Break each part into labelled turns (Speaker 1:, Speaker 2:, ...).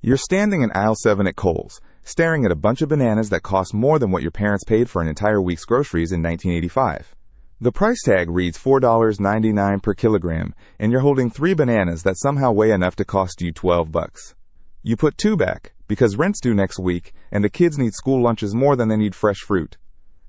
Speaker 1: You're standing in aisle 7 at Coles, staring at a bunch of bananas that cost more than what your parents paid for an entire week's groceries in 1985. The price tag reads $4.99 per kilogram, and you're holding 3 bananas that somehow weigh enough to cost you $12. You put 2 back, because rent's due next week, and the kids need school lunches more than they need fresh fruit.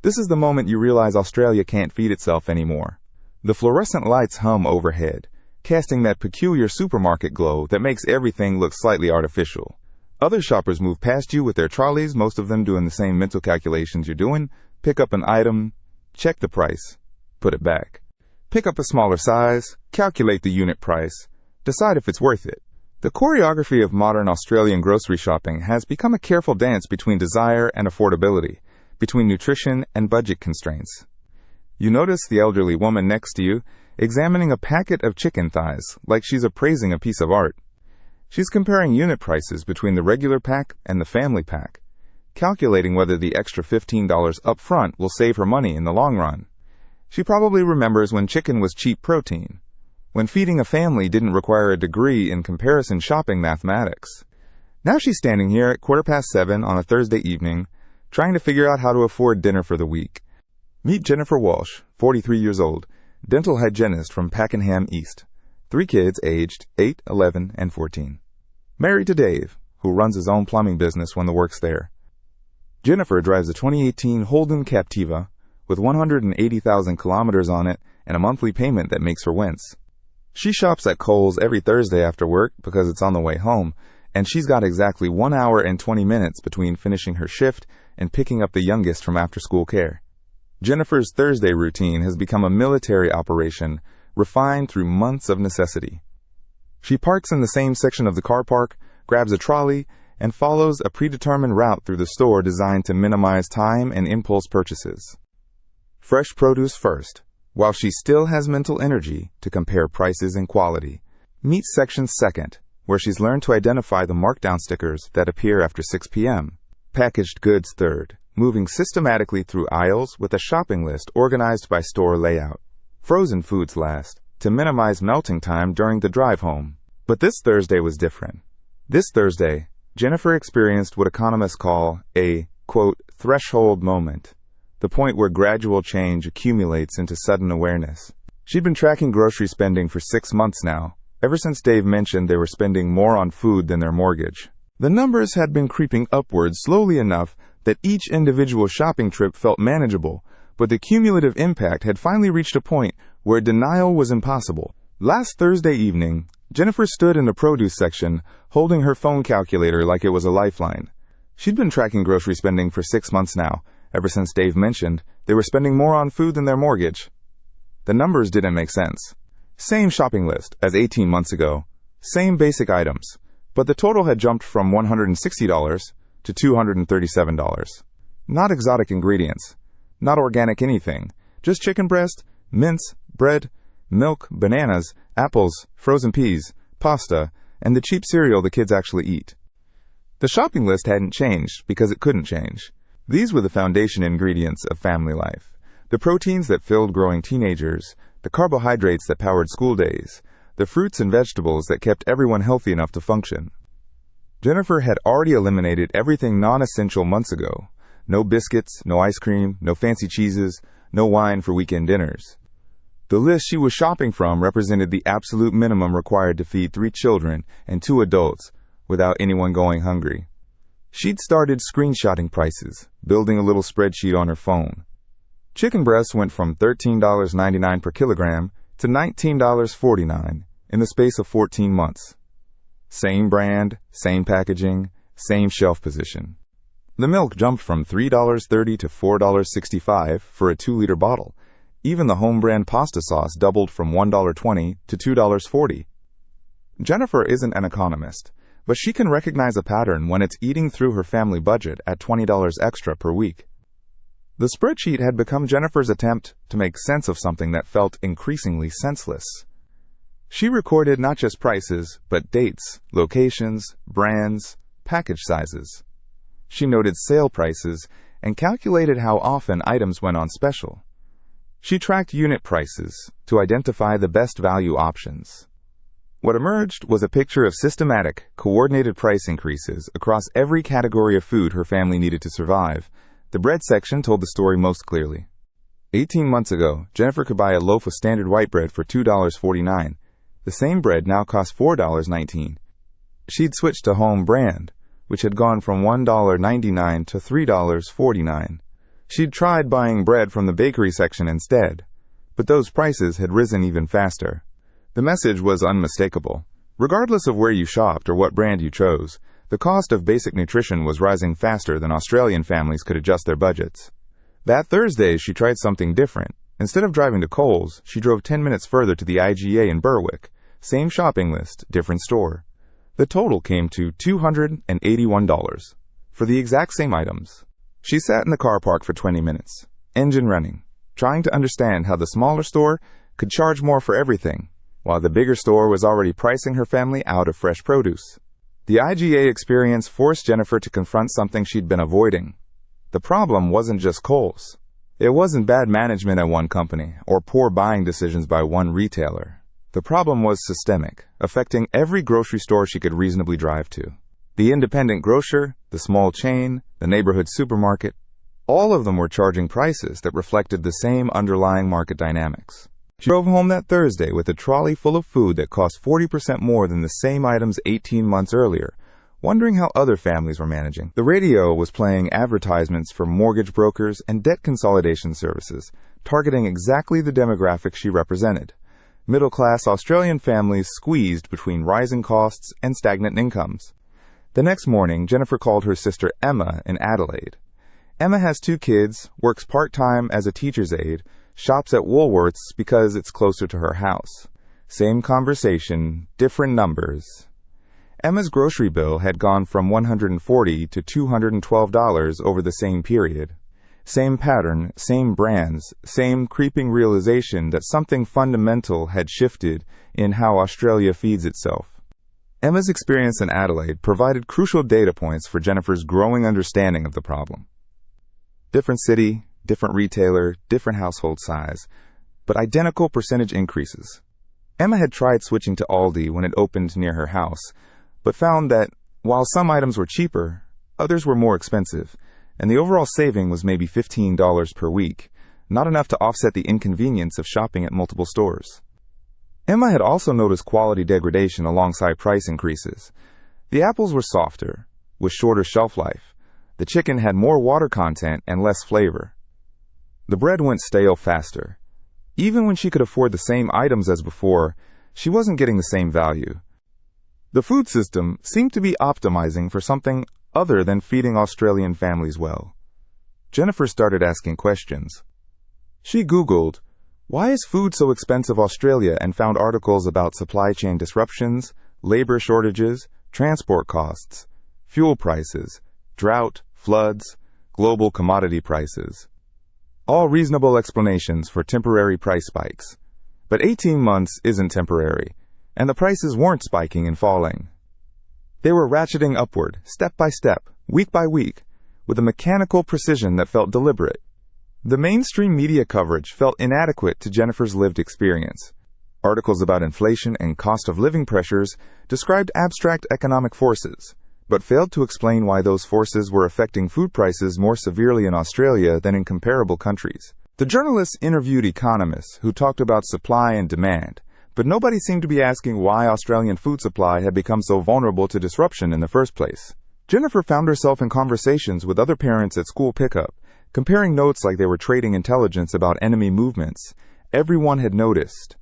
Speaker 1: This is the moment you realize Australia can't feed itself anymore. The fluorescent lights hum overhead, casting that peculiar supermarket glow that makes everything look slightly artificial. Other shoppers move past you with their trolleys, most of them doing the same mental calculations you're doing. Pick up an item, check the price, put it back. Pick up a smaller size, calculate the unit price, decide if it's worth it. The choreography of modern Australian grocery shopping has become a careful dance between desire and affordability, between nutrition and budget constraints. You notice the elderly woman next to you examining a packet of chicken thighs like she's appraising a piece of art. She's comparing unit prices between the regular pack and the family pack, calculating whether the extra $15 up front will save her money in the long run. She probably remembers when chicken was cheap protein, when feeding a family didn't require a degree in comparison shopping mathematics. Now she's standing here at 7:15 on a Thursday evening, trying to figure out how to afford dinner for the week. Meet Jennifer Walsh, 43 years old, dental hygienist from Pakenham East. 3 kids aged 8, 11, and 14. Married to Dave, who runs his own plumbing business when the work's there. Jennifer drives a 2018 Holden Captiva with 180,000 kilometers on it and a monthly payment that makes her wince. She shops at Coles every Thursday after work because it's on the way home, and she's got exactly 1 hour and 20 minutes between finishing her shift and picking up the youngest from after-school care. Jennifer's Thursday routine has become a military operation, refined through months of necessity. She parks in the same section of the car park, grabs a trolley, and follows a predetermined route through the store designed to minimize time and impulse purchases. Fresh produce first, while she still has mental energy to compare prices and quality. Meat section second, where she's learned to identify the markdown stickers that appear after 6 p.m. Packaged goods third, moving systematically through aisles with a shopping list organized by store layout. Frozen foods last, to minimize melting time during the drive home. But this Thursday was different. This Thursday, Jennifer experienced what economists call a, quote, threshold moment, the point where gradual change accumulates into sudden awareness. She'd been tracking grocery spending for 6 months now, ever since Dave mentioned they were spending more on food than their mortgage. The numbers had been creeping upwards slowly enough that each individual shopping trip felt manageable, but the cumulative impact had finally reached a point where denial was impossible. Last Thursday evening, Jennifer stood in the produce section, holding her phone calculator like it was a lifeline. She'd been tracking grocery spending for 6 months now, ever since Dave mentioned they were spending more on food than their mortgage. The numbers didn't make sense. Same shopping list as 18 months ago, same basic items, but the total had jumped from $160 to $237. Not exotic ingredients, not organic anything, just chicken breast, mince, bread, milk, bananas, apples, frozen peas, pasta, and the cheap cereal the kids actually eat. The shopping list hadn't changed because it couldn't change. These were the foundation ingredients of family life. The proteins that filled growing teenagers, the carbohydrates that powered school days, the fruits and vegetables that kept everyone healthy enough to function. Jennifer had already eliminated everything non-essential months ago. No biscuits, no ice cream, no fancy cheeses, no wine for weekend dinners. The list she was shopping from represented the absolute minimum required to feed 3 children and 2 adults without anyone going hungry. She'd started screenshotting prices, building a little spreadsheet on her phone. Chicken breasts went from $13.99 per kilogram to $19.49 in the space of 14 months. Same brand, same packaging, same shelf position. The milk jumped from $3.30 to $4.65 for a 2-liter bottle. Even the home brand pasta sauce doubled from $1.20 to $2.40. Jennifer isn't an economist, but she can recognize a pattern when it's eating through her family budget at $20 extra per week. The spreadsheet had become Jennifer's attempt to make sense of something that felt increasingly senseless. She recorded not just prices, but dates, locations, brands, package sizes. She noted sale prices and calculated how often items went on special. She tracked unit prices to identify the best value options. What emerged was a picture of systematic, coordinated price increases across every category of food her family needed to survive. The bread section told the story most clearly. 18 months ago, Jennifer could buy a loaf of standard white bread for $2.49. The same bread now costs $4.19. She'd switched to home brand, which had gone from $1.99 to $3.49. She'd tried buying bread from the bakery section instead, but those prices had risen even faster. The message was unmistakable. Regardless of where you shopped or what brand you chose, the cost of basic nutrition was rising faster than Australian families could adjust their budgets. That Thursday, she tried something different. Instead of driving to Coles, she drove 10 minutes further to the IGA in Berwick. Same shopping list, different store. The total came to $281 for the exact same items. She sat in the car park for 20 minutes, engine running, trying to understand how the smaller store could charge more for everything, while the bigger store was already pricing her family out of fresh produce. The IGA experience forced Jennifer to confront something she'd been avoiding. The problem wasn't just Coles. It wasn't bad management at one company or poor buying decisions by one retailer. The problem was systemic, affecting every grocery store she could reasonably drive to. The independent grocer, the small chain, the neighborhood supermarket, all of them were charging prices that reflected the same underlying market dynamics. She drove home that Thursday with a trolley full of food that cost 40% more than the same items 18 months earlier, wondering how other families were managing. The radio was playing advertisements for mortgage brokers and debt consolidation services, targeting exactly the demographic she represented. Middle-class Australian families squeezed between rising costs and stagnant incomes. The next morning, Jennifer called her sister Emma in Adelaide. Emma has 2 kids, works part-time as a teacher's aide, shops at Woolworths because it's closer to her house. Same conversation, different numbers. Emma's grocery bill had gone from $140 to $212 over the same period. Same pattern, same brands, same creeping realization that something fundamental had shifted in how Australia feeds itself. Emma's experience in Adelaide provided crucial data points for Jennifer's growing understanding of the problem. Different city, different retailer, different household size, but identical percentage increases. Emma had tried switching to Aldi when it opened near her house, but found that while some items were cheaper, others were more expensive, and the overall saving was maybe $15 per week, not enough to offset the inconvenience of shopping at multiple stores. Emma had also noticed quality degradation alongside price increases. The apples were softer, with shorter shelf life. The chicken had more water content and less flavor. The bread went stale faster. Even when she could afford the same items as before, she wasn't getting the same value. The food system seemed to be optimizing for something other than feeding Australian families well. Jennifer started asking questions. She Googled, "Why is food so expensive Australia?" and found articles about supply chain disruptions, labor shortages, transport costs, fuel prices, drought, floods, global commodity prices. All reasonable explanations for temporary price spikes. But 18 months isn't temporary, and the prices weren't spiking and falling. They were ratcheting upward, step by step, week by week, with a mechanical precision that felt deliberate. The mainstream media coverage felt inadequate to Jennifer's lived experience. Articles about inflation and cost of living pressures described abstract economic forces, but failed to explain why those forces were affecting food prices more severely in Australia than in comparable countries. The journalists interviewed economists who talked about supply and demand, but nobody seemed to be asking why Australian food supply had become so vulnerable to disruption in the first place. Jennifer found herself in conversations with other parents at school pickup, comparing notes like they were trading intelligence about enemy movements. Everyone had noticed.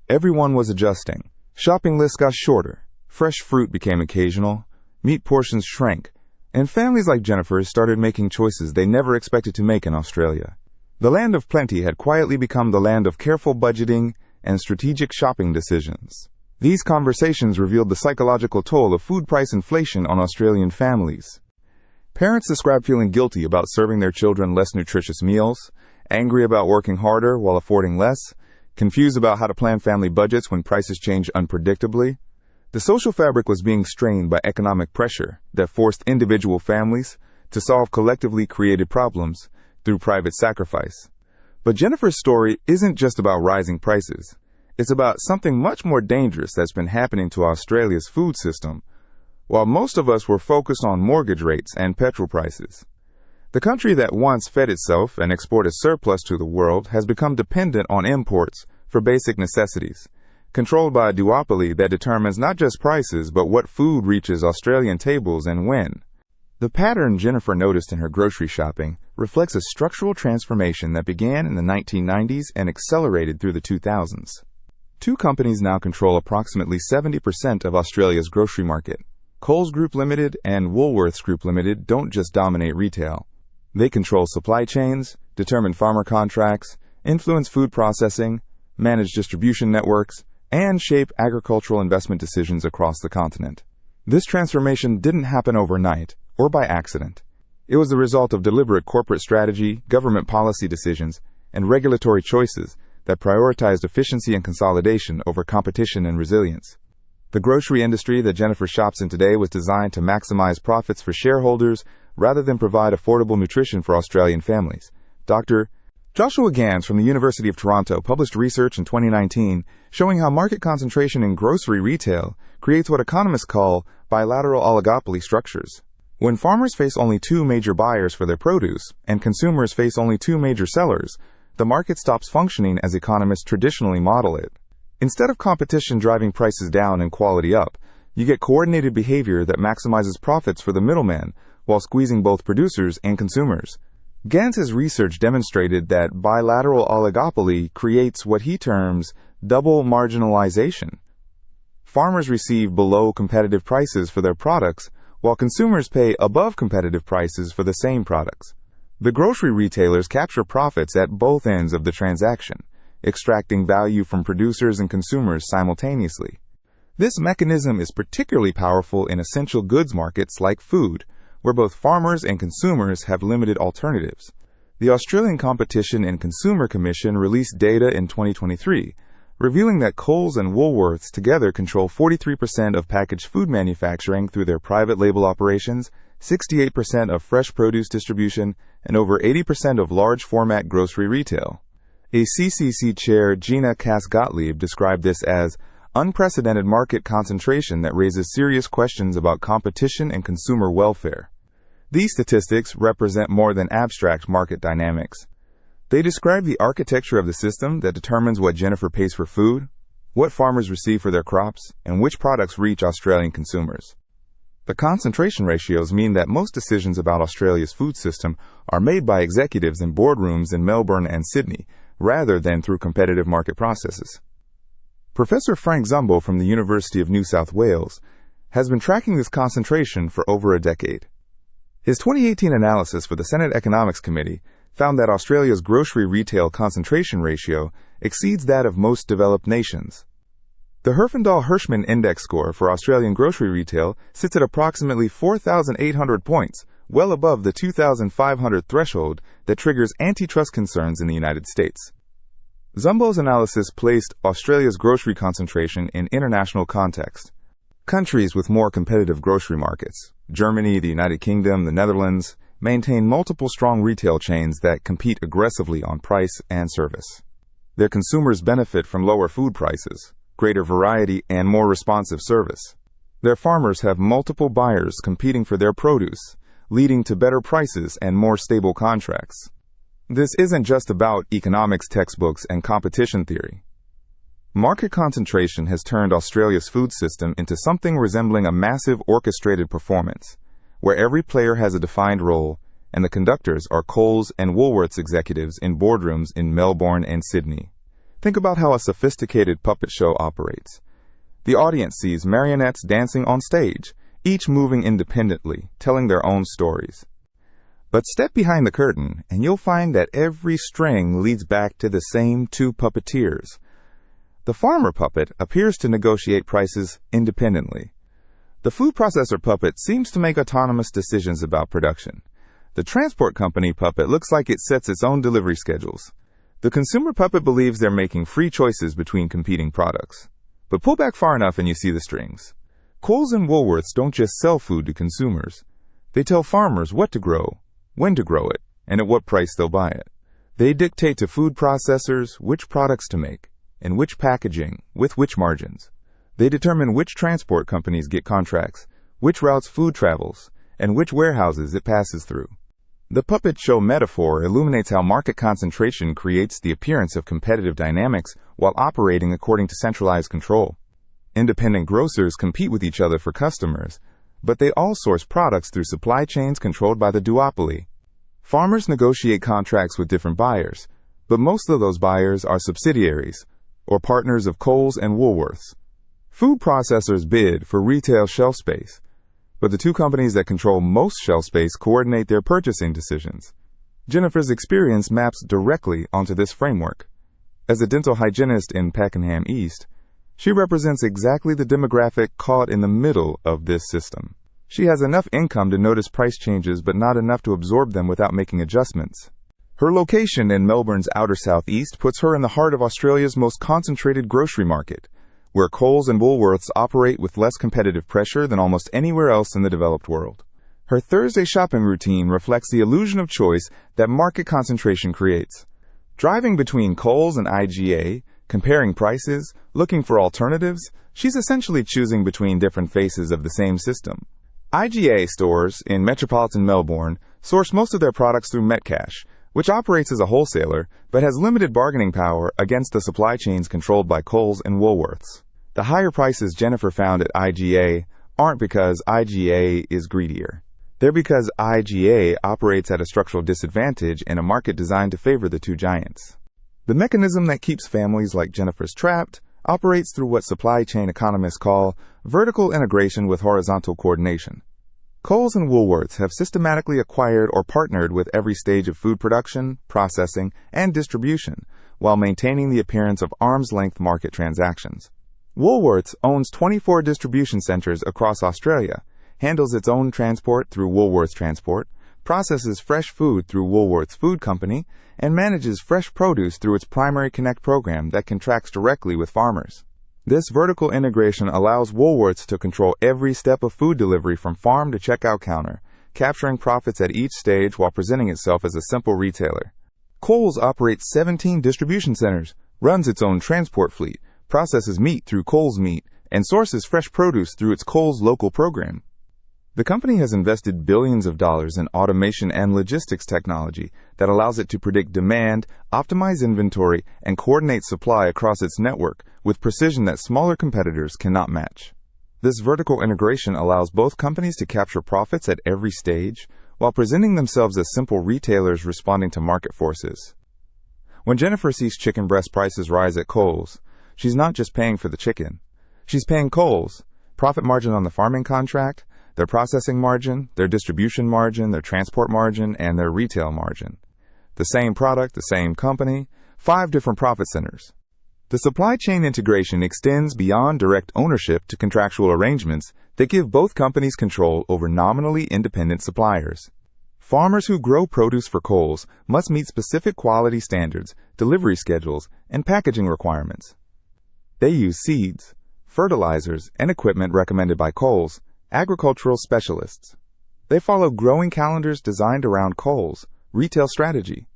Speaker 1: Everyone was adjusting. Shopping lists got shorter. Fresh fruit became occasional. Meat portions shrank. And families like Jennifer's started making choices they never expected to make in Australia. The land of plenty had quietly become the land of careful budgeting and strategic shopping decisions. These conversations revealed the psychological toll of food price inflation on Australian families. Parents described feeling guilty about serving their children less nutritious meals, angry about working harder while affording less, confused about how to plan family budgets when prices change unpredictably. The social fabric was being strained by economic pressure that forced individual families to solve collectively created problems through private sacrifice. But Jennifer's story isn't just about rising prices. It's about something much more dangerous that's been happening to Australia's food system. While most of us were focused on mortgage rates and petrol prices, the country that once fed itself and exported surplus to the world has become dependent on imports for basic necessities, controlled by a duopoly that determines not just prices but what food reaches Australian tables and when. The pattern Jennifer noticed in her grocery shopping reflects a structural transformation that began in the 1990s and accelerated through the 2000s. Two companies now control approximately 70% of Australia's grocery market. Coles Group Limited and Woolworths Group Limited don't just dominate retail. They control supply chains, determine farmer contracts, influence food processing, manage distribution networks, and shape agricultural investment decisions across the continent. This transformation didn't happen overnight or by accident. It was the result of deliberate corporate strategy, government policy decisions, and regulatory choices that prioritized efficiency and consolidation over competition and resilience. The grocery industry that Jennifer shops in today was designed to maximize profits for shareholders rather than provide affordable nutrition for Australian families. Dr. Joshua Gans from the University of Toronto published research in 2019 showing how market concentration in grocery retail creates what economists call bilateral oligopoly structures. When farmers face only two major buyers for their produce and consumers face only two major sellers, the market stops functioning as economists traditionally model it. Instead of competition driving prices down and quality up, you get coordinated behavior that maximizes profits for the middleman while squeezing both producers and consumers. Gans's research demonstrated that bilateral oligopoly creates what he terms double marginalization. Farmers receive below competitive prices for their products, while consumers pay above competitive prices for the same products. The grocery retailers capture profits at both ends of the transaction, extracting value from producers and consumers simultaneously. This mechanism is particularly powerful in essential goods markets like food, where both farmers and consumers have limited alternatives. The Australian Competition and Consumer Commission released data in 2023, revealing that Coles and Woolworths together control 43% of packaged food manufacturing through their private label operations, 68% of fresh produce distribution, and over 80% of large format grocery retail. ACCC Chair Gina Cass-Gottlieb described this as unprecedented market concentration that raises serious questions about competition and consumer welfare. These statistics represent more than abstract market dynamics. They describe the architecture of the system that determines what Jennifer pays for food, what farmers receive for their crops, and which products reach Australian consumers. The concentration ratios mean that most decisions about Australia's food system are made by executives in boardrooms in Melbourne and Sydney, rather than through competitive market processes. Professor Frank Zumbo from the University of New South Wales has been tracking this concentration for over a decade. His 2018 analysis for the Senate Economics Committee found that Australia's grocery retail concentration ratio exceeds that of most developed nations. The Herfindahl-Hirschman Index score for Australian grocery retail sits at approximately 4,800 points, well above the 2,500 threshold that triggers antitrust concerns in the United States. Zumbo's analysis placed Australia's grocery concentration in international context. Countries with more competitive grocery markets, Germany, the United Kingdom, the Netherlands, maintain multiple strong retail chains that compete aggressively on price and service. Their consumers benefit from lower food prices, greater variety, and more responsive service. Their farmers have multiple buyers competing for their produce, leading to better prices and more stable contracts. This isn't just about economics textbooks and competition theory. Market concentration has turned Australia's food system into something resembling a massive orchestrated performance, where every player has a defined role, and the conductors are Coles and Woolworths executives in boardrooms in Melbourne and Sydney. Think about how a sophisticated puppet show operates. The audience sees marionettes dancing on stage, each moving independently, telling their own stories. But step behind the curtain, and you'll find that every string leads back to the same two puppeteers. The farmer puppet appears to negotiate prices independently. The food processor puppet seems to make autonomous decisions about production. The transport company puppet looks like it sets its own delivery schedules. The consumer puppet believes they're making free choices between competing products. But pull back far enough and you see the strings. Coles and Woolworths don't just sell food to consumers. They tell farmers what to grow, when to grow it, and at what price they'll buy it. They dictate to food processors which products to make, and which packaging, with which margins. They determine which transport companies get contracts, which routes food travels, and which warehouses it passes through. The puppet show metaphor illuminates how market concentration creates the appearance of competitive dynamics while operating according to centralized control. Independent grocers compete with each other for customers, but they all source products through supply chains controlled by the duopoly. Farmers negotiate contracts with different buyers, but most of those buyers are subsidiaries, or partners of Coles and Woolworths. Food processors bid for retail shelf space, but the two companies that control most shelf space coordinate their purchasing decisions. Jennifer's experience maps directly onto this framework. As a dental hygienist in Pakenham East, she represents exactly the demographic caught in the middle of this system. She has enough income to notice price changes but not enough to absorb them without making adjustments. Her location in Melbourne's outer southeast puts her in the heart of Australia's most concentrated grocery market, where Coles and Woolworths operate with less competitive pressure than almost anywhere else in the developed world. Her Thursday shopping routine reflects the illusion of choice that market concentration creates. Driving between Coles and IGA, comparing prices, looking for alternatives, she's essentially choosing between different faces of the same system. IGA stores in metropolitan Melbourne source most of their products through Metcash, which operates as a wholesaler but has limited bargaining power against the supply chains controlled by Coles and Woolworths. The higher prices Jennifer found at IGA aren't because IGA is greedier. They're because IGA operates at a structural disadvantage in a market designed to favor the two giants. The mechanism that keeps families like Jennifer's trapped operates through what supply chain economists call vertical integration with horizontal coordination. Coles and Woolworths have systematically acquired or partnered with every stage of food production, processing, and distribution, while maintaining the appearance of arm's-length market transactions. Woolworths owns 24 distribution centers across Australia, handles its own transport through Woolworths Transport, processes fresh food through Woolworths Food Company, and manages fresh produce through its Primary Connect program that contracts directly with farmers. This vertical integration allows Woolworths to control every step of food delivery from farm to checkout counter, capturing profits at each stage while presenting itself as a simple retailer. Coles operates 17 distribution centers, runs its own transport fleet, processes meat through Coles Meat, and sources fresh produce through its Coles Local program. The company has invested billions of dollars in automation and logistics technology that allows it to predict demand, optimize inventory, and coordinate supply across its network with precision that smaller competitors cannot match. This vertical integration allows both companies to capture profits at every stage while presenting themselves as simple retailers responding to market forces. When Jennifer sees chicken breast prices rise at Coles, she's not just paying for the chicken. She's paying Coles, profit margin on the farming contract, their processing margin, their distribution margin, their transport margin, and their retail margin. The same product, the same company, 5 different profit centers. The supply chain integration extends beyond direct ownership to contractual arrangements that give both companies control over nominally independent suppliers. Farmers who grow produce for Coles must meet specific quality standards, delivery schedules, and packaging requirements. They use seeds, fertilizers, and equipment recommended by Coles, agricultural specialists. They follow growing calendars designed around Coles' retail strategy.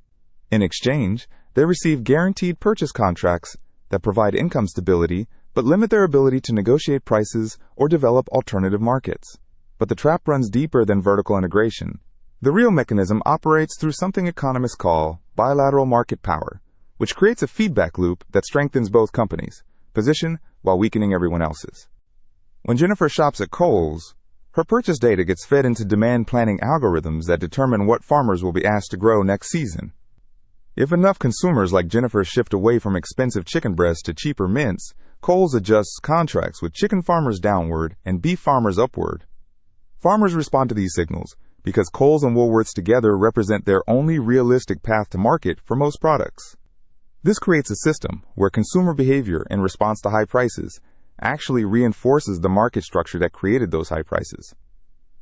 Speaker 1: In exchange, they receive guaranteed purchase contracts that provide income stability but limit their ability to negotiate prices or develop alternative markets. But the trap runs deeper than vertical integration. The real mechanism operates through something economists call bilateral market power, which creates a feedback loop that strengthens both companies' position while weakening everyone else's. When Jennifer shops at Coles, her purchase data gets fed into demand planning algorithms that determine what farmers will be asked to grow next season. If enough consumers like Jennifer shift away from expensive chicken breasts to cheaper mince, Coles adjusts contracts with chicken farmers downward and beef farmers upward. Farmers respond to these signals because Coles and Woolworths together represent their only realistic path to market for most products. This creates a system where consumer behavior in response to high prices actually reinforces the market structure that created those high prices.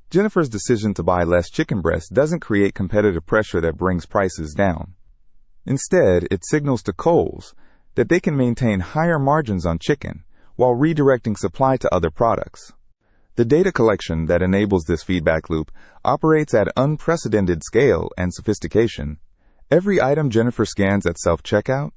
Speaker 1: Jennifer's decision to buy less chicken breast doesn't create competitive pressure that brings prices down. Instead, it signals to Coles that they can maintain higher margins on chicken while redirecting supply to other products. The data collection that enables this feedback loop operates at unprecedented scale and sophistication. Every item Jennifer scans at self-checkout,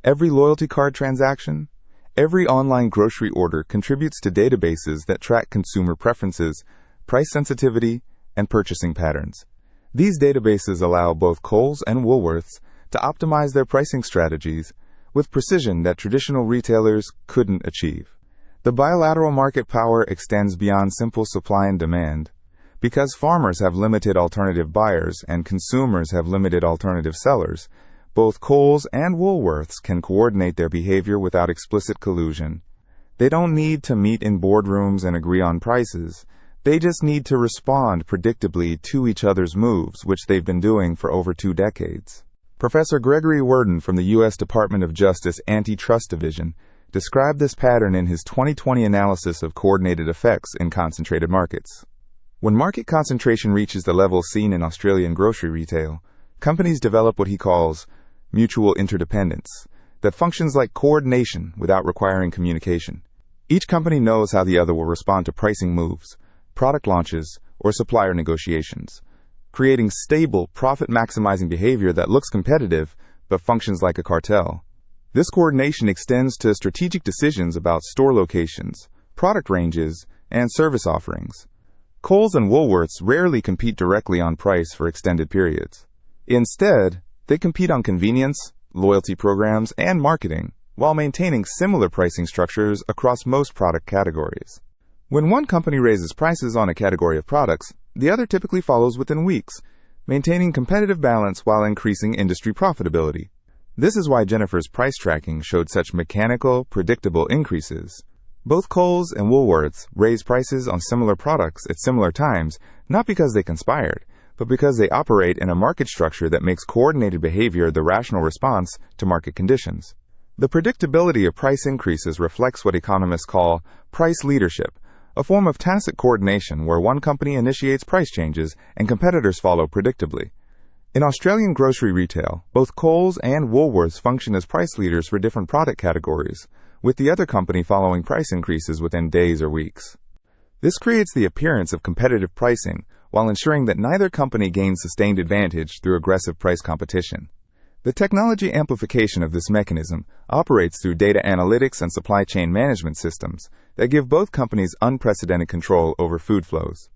Speaker 1: Every loyalty card transaction, every online grocery order contributes to databases that track consumer preferences, price sensitivity, and purchasing patterns. These databases allow both Coles and Woolworths to optimize their pricing strategies with precision that traditional retailers couldn't achieve. The bilateral market power extends beyond simple supply and demand. Because farmers have limited alternative buyers and consumers have limited alternative sellers, both Coles and Woolworths can coordinate their behavior without explicit collusion. They don't need to meet in boardrooms and agree on prices. They just need to respond predictably to each other's moves, which they've been doing for over 2 decades. Professor Gregory Worden from the U.S. Department of Justice Antitrust Division described this pattern in his 2020 analysis of coordinated effects in concentrated markets. When market concentration reaches the level seen in Australian grocery retail, companies develop what he calls mutual interdependence that functions like coordination without requiring communication. Each company knows how the other will respond to pricing moves, product launches, or supplier negotiations, creating stable, profit-maximizing behavior that looks competitive but functions like a cartel. This coordination extends to strategic decisions about store locations, product ranges, and service offerings. Coles and Woolworths rarely compete directly on price for extended periods. Instead, they compete on convenience, loyalty programs, and marketing, while maintaining similar pricing structures across most product categories. When one company raises prices on a category of products, the other typically follows within weeks, maintaining competitive balance while increasing industry profitability. This is why Jennifer's price tracking showed such mechanical, predictable increases. Both Coles and Woolworths raise prices on similar products at similar times, not because they conspired, but because they operate in a market structure that makes coordinated behavior the rational response to market conditions. The predictability of price increases reflects what economists call price leadership, a form of tacit coordination where one company initiates price changes and competitors follow predictably. In Australian grocery retail, both Coles and Woolworths function as price leaders for different product categories, with the other company following price increases within days or weeks. This creates the appearance of competitive pricing while ensuring that neither company gains sustained advantage through aggressive price competition. The technology amplification of this mechanism operates through data analytics and supply chain management systems that give both companies unprecedented control over food flows.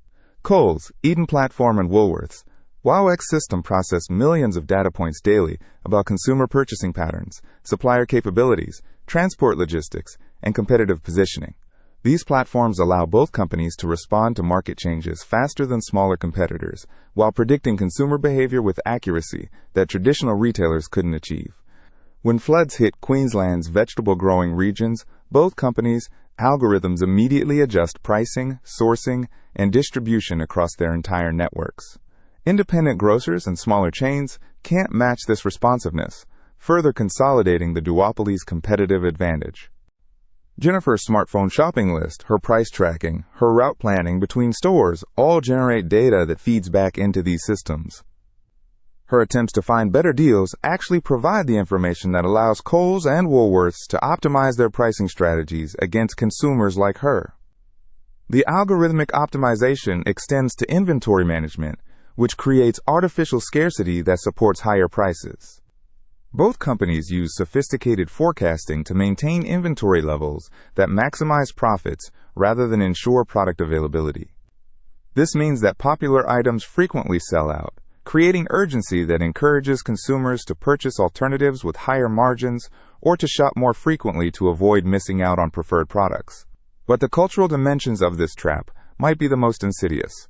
Speaker 1: Coles, Eden Platform, and Woolworths' WowX system process millions of data points daily about consumer purchasing patterns, supplier capabilities, transport logistics, and competitive positioning. These platforms allow both companies to respond to market changes faster than smaller competitors, while predicting consumer behavior with accuracy that traditional retailers couldn't achieve. When floods hit Queensland's vegetable-growing regions, both companies' algorithms immediately adjust pricing, sourcing, and distribution across their entire networks. Independent grocers and smaller chains can't match this responsiveness, further consolidating the duopoly's competitive advantage. Jennifer's smartphone shopping list, her price tracking, her route planning between stores all generate data that feeds back into these systems. Her attempts to find better deals actually provide the information that allows Coles and Woolworths to optimize their pricing strategies against consumers like her. The algorithmic optimization extends to inventory management, which creates artificial scarcity that supports higher prices. Both companies use sophisticated forecasting to maintain inventory levels that maximize profits rather than ensure product availability. This means that popular items frequently sell out, creating urgency that encourages consumers to purchase alternatives with higher margins or to shop more frequently to avoid missing out on preferred products. But the cultural dimensions of this trap might be the most insidious.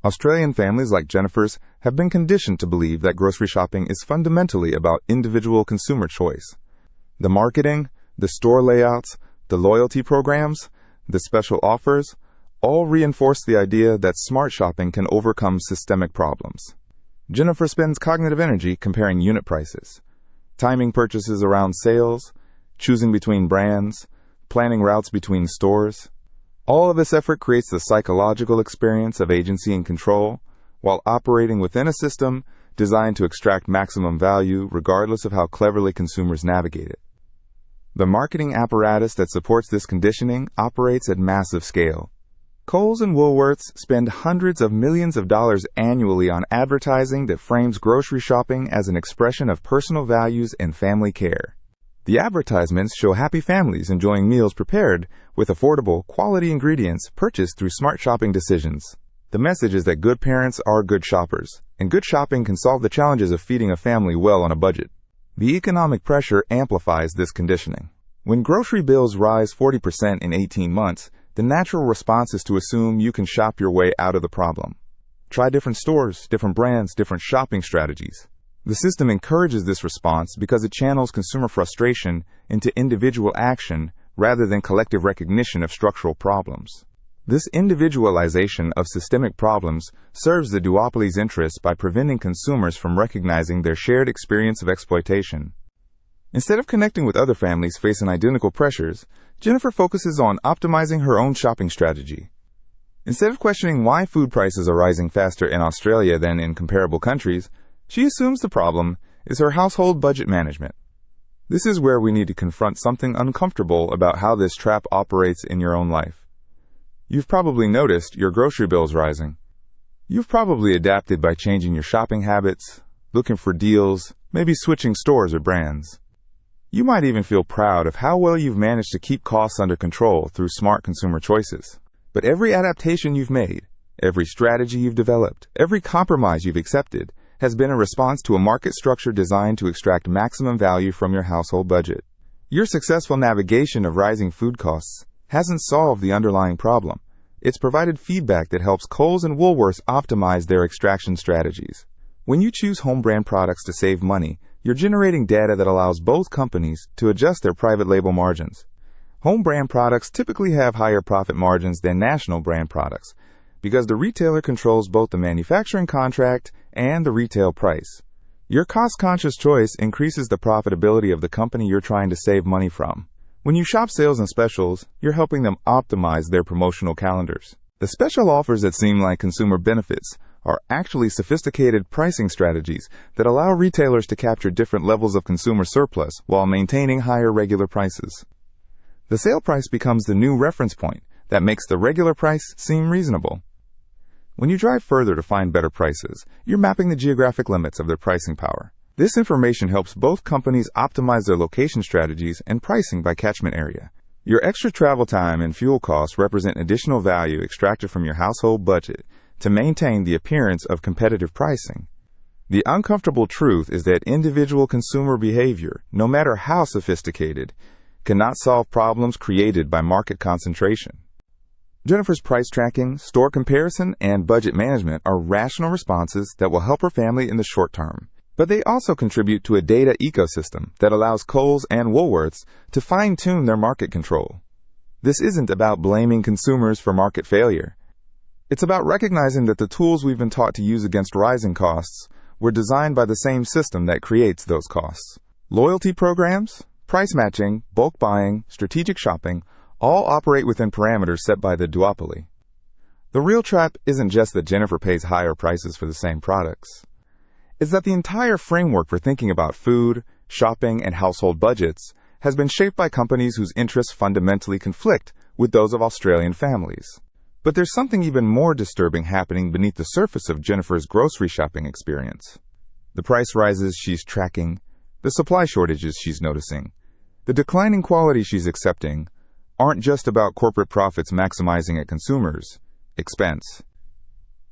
Speaker 1: Australian families like Jennifer's have been conditioned to believe that grocery shopping is fundamentally about individual consumer choice. The marketing, the store layouts, the loyalty programs, the special offers, all reinforce the idea that smart shopping can overcome systemic problems. Jennifer spends cognitive energy comparing unit prices, timing purchases around sales, choosing between brands, planning routes between stores. All of this effort creates the psychological experience of agency and control, while operating within a system designed to extract maximum value regardless of how cleverly consumers navigate it. The marketing apparatus that supports this conditioning operates at massive scale. Coles and Woolworths spend hundreds of millions of dollars annually on advertising that frames grocery shopping as an expression of personal values and family care. The advertisements show happy families enjoying meals prepared with affordable, quality ingredients purchased through smart shopping decisions. The message is that good parents are good shoppers, and good shopping can solve the challenges of feeding a family well on a budget. The economic pressure amplifies this conditioning. When grocery bills rise 40% in 18 months, the natural response is to assume you can shop your way out of the problem. Try different stores, different brands, different shopping strategies. The system encourages this response because it channels consumer frustration into individual action rather than collective recognition of structural problems. This individualization of systemic problems serves the duopoly's interests by preventing consumers from recognizing their shared experience of exploitation. Instead of connecting with other families facing identical pressures, Jennifer focuses on optimizing her own shopping strategy. Instead of questioning why food prices are rising faster in Australia than in comparable countries, she assumes the problem is her household budget management. This is where we need to confront something uncomfortable about how this trap operates in your own life. You've probably noticed your grocery bills rising. You've probably adapted by changing your shopping habits, looking for deals, maybe switching stores or brands. You might even feel proud of how well you've managed to keep costs under control through smart consumer choices. But every adaptation you've made, every strategy you've developed, every compromise you've accepted has been a response to a market structure designed to extract maximum value from your household budget. Your successful navigation of rising food costs hasn't solved the underlying problem. It's provided feedback that helps Coles and Woolworths optimize their extraction strategies. When you choose home brand products to save money, you're generating data that allows both companies to adjust their private label margins. Home brand products typically have higher profit margins than national brand products because the retailer controls both the manufacturing contract and the retail price. Your cost-conscious choice increases the profitability of the company you're trying to save money from. When you shop sales and specials, you're helping them optimize their promotional calendars. The special offers that seem like consumer benefits are actually sophisticated pricing strategies that allow retailers to capture different levels of consumer surplus while maintaining higher regular prices. The sale price becomes the new reference point that makes the regular price seem reasonable. When you drive further to find better prices, you're mapping the geographic limits of their pricing power. This information helps both companies optimize their location strategies and pricing by catchment area. Your extra travel time and fuel costs represent additional value extracted from your household budget to maintain the appearance of competitive pricing. The uncomfortable truth is that individual consumer behavior, no matter how sophisticated, cannot solve problems created by market concentration. Jennifer's price tracking, store comparison, and budget management are rational responses that will help her family in the short term. But they also contribute to a data ecosystem that allows Coles and Woolworths to fine-tune their market control. This isn't about blaming consumers for market failure. It's about recognizing that the tools we've been taught to use against rising costs were designed by the same system that creates those costs. Loyalty programs, price matching, bulk buying, strategic shopping all operate within parameters set by the duopoly. The real trap isn't just that Jennifer pays higher prices for the same products. It's that the entire framework for thinking about food, shopping, and household budgets has been shaped by companies whose interests fundamentally conflict with those of Australian families. But there's something even more disturbing happening beneath the surface of Jennifer's grocery shopping experience. The price rises she's tracking, the supply shortages she's noticing, the declining quality she's accepting aren't just about corporate profits maximizing at consumers' expense.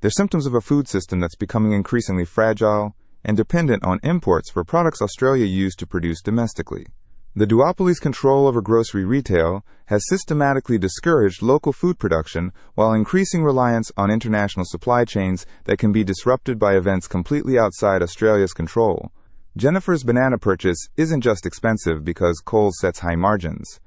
Speaker 1: They're symptoms of a food system that's becoming increasingly fragile and dependent on imports for products Australia used to produce domestically. The duopoly's control over grocery retail has systematically discouraged local food production while increasing reliance on international supply chains that can be disrupted by events completely outside Australia's control. Jennifer's banana purchase isn't just expensive because Coles sets high margins.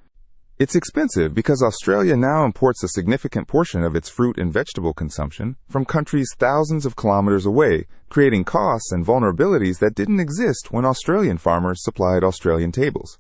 Speaker 1: It's expensive because Australia now imports a significant portion of its fruit and vegetable consumption from countries thousands of kilometers away, creating costs and vulnerabilities that didn't exist when Australian farmers supplied Australian tables.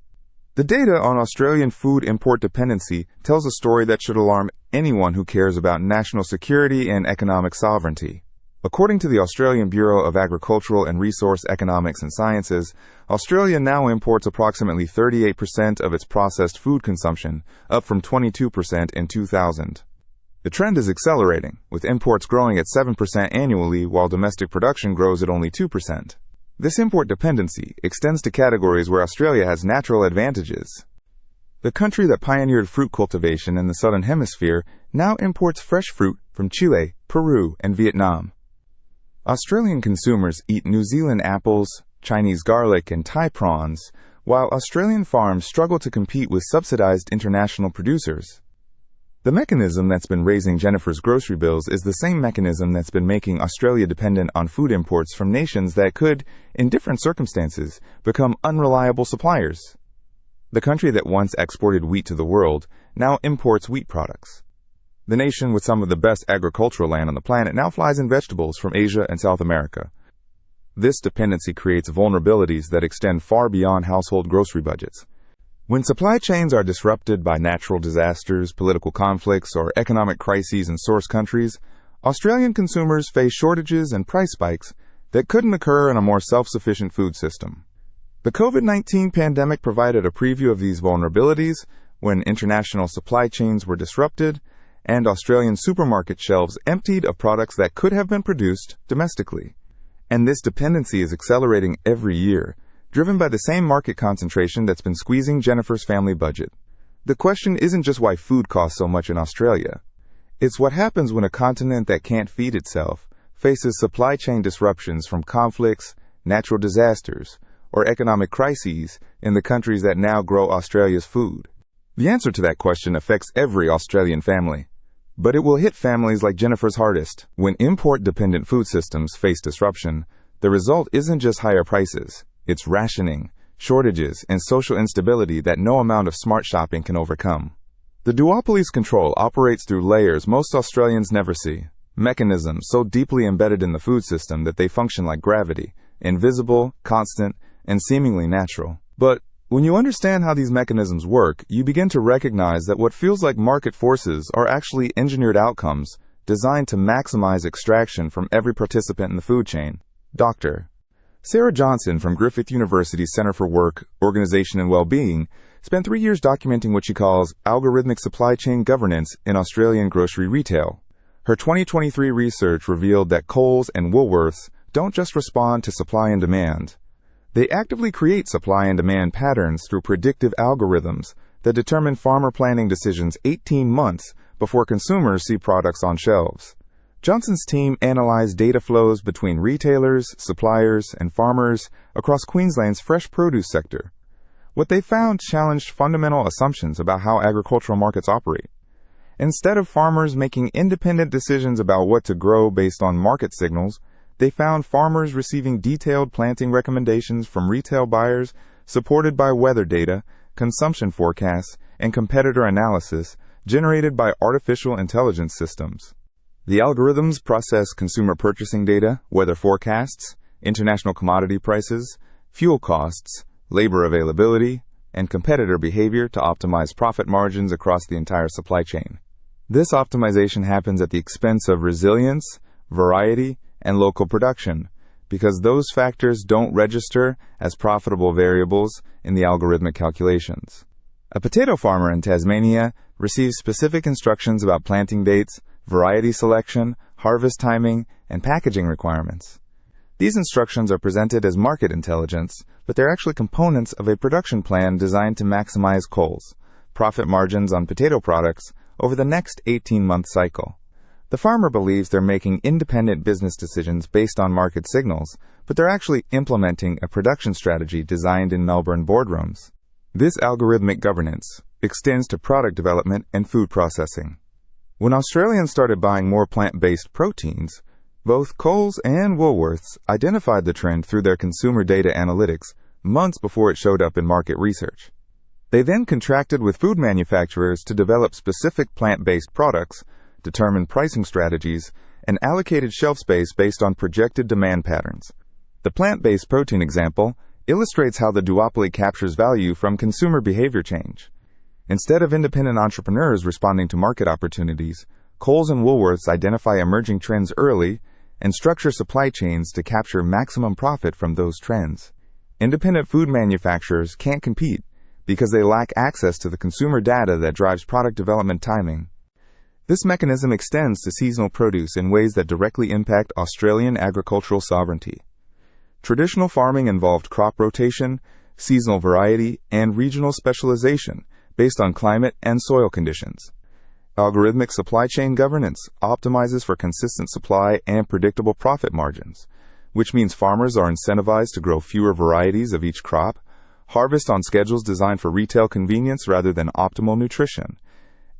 Speaker 1: The data on Australian food import dependency tells a story that should alarm anyone who cares about national security and economic sovereignty. According to the Australian Bureau of Agricultural and Resource Economics and Sciences, Australia now imports approximately 38% of its processed food consumption, up from 22% in 2000. The trend is accelerating, with imports growing at 7% annually while domestic production grows at only 2%. This import dependency extends to categories where Australia has natural advantages. The country that pioneered fruit cultivation in the Southern Hemisphere now imports fresh fruit from Chile, Peru, and Vietnam. Australian consumers eat New Zealand apples, Chinese garlic, and Thai prawns, while Australian farms struggle to compete with subsidized international producers. The mechanism that's been raising Jennifer's grocery bills is the same mechanism that's been making Australia dependent on food imports from nations that could, in different circumstances, become unreliable suppliers. The country that once exported wheat to the world now imports wheat products. The nation with some of the best agricultural land on the planet now flies in vegetables from Asia and South America. This dependency creates vulnerabilities that extend far beyond household grocery budgets. When supply chains are disrupted by natural disasters, political conflicts, or economic crises in source countries, Australian consumers face shortages and price spikes that couldn't occur in a more self-sufficient food system. The COVID-19 pandemic provided a preview of these vulnerabilities when international supply chains were disrupted and Australian supermarket shelves emptied of products that could have been produced domestically. And this dependency is accelerating every year, driven by the same market concentration that's been squeezing Jennifer's family budget. The question isn't just why food costs so much in Australia. It's what happens when a continent that can't feed itself faces supply chain disruptions from conflicts, natural disasters, or economic crises in the countries that now grow Australia's food. The answer to that question affects every Australian family. But it will hit families like Jennifer's hardest. When import-dependent food systems face disruption, the result isn't just higher prices. It's rationing, shortages, and social instability that no amount of smart shopping can overcome. The duopoly's control operates through layers most Australians never see, mechanisms so deeply embedded in the food system that they function like gravity, invisible, constant, and seemingly natural. But when you understand how these mechanisms work, you begin to recognize that what feels like market forces are actually engineered outcomes designed to maximize extraction from every participant in the food chain. Dr. Sarah Johnson from Griffith University's Center for Work, Organization and Well-Being spent 3 years documenting what she calls algorithmic supply chain governance in Australian grocery retail. Her 2023 research revealed that Coles and Woolworths don't just respond to supply and demand. They actively create supply and demand patterns through predictive algorithms that determine farmer planning decisions 18 months before consumers see products on shelves. Johnson's team analyzed data flows between retailers, suppliers, and farmers across Queensland's fresh produce sector. What they found challenged fundamental assumptions about how agricultural markets operate. Instead of farmers making independent decisions about what to grow based on market signals, they found farmers receiving detailed planting recommendations from retail buyers supported by weather data, consumption forecasts, and competitor analysis generated by artificial intelligence systems. The algorithms process consumer purchasing data, weather forecasts, international commodity prices, fuel costs, labor availability, and competitor behavior to optimize profit margins across the entire supply chain. This optimization happens at the expense of resilience, variety, and local production, because those factors don't register as profitable variables in the algorithmic calculations. A potato farmer in Tasmania receives specific instructions about planting dates, variety selection, harvest timing, and packaging requirements. These instructions are presented as market intelligence, but they're actually components of a production plan designed to maximize Coles' profit margins on potato products over the next 18-month cycle. The farmer believes they're making independent business decisions based on market signals, but they're actually implementing a production strategy designed in Melbourne boardrooms. This algorithmic governance extends to product development and food processing. When Australians started buying more plant-based proteins, both Coles and Woolworths identified the trend through their consumer data analytics months before it showed up in market research. They then contracted with food manufacturers to develop specific plant-based products, determined pricing strategies, and allocated shelf space based on projected demand patterns. The plant-based protein example illustrates how the duopoly captures value from consumer behavior change. Instead of independent entrepreneurs responding to market opportunities, Coles and Woolworths identify emerging trends early and structure supply chains to capture maximum profit from those trends. Independent food manufacturers can't compete because they lack access to the consumer data that drives product development timing. This mechanism extends to seasonal produce in ways that directly impact Australian agricultural sovereignty. Traditional farming involved crop rotation, seasonal variety, and regional specialization based on climate and soil conditions. Algorithmic supply chain governance optimizes for consistent supply and predictable profit margins, which means farmers are incentivized to grow fewer varieties of each crop, harvest on schedules designed for retail convenience rather than optimal nutrition,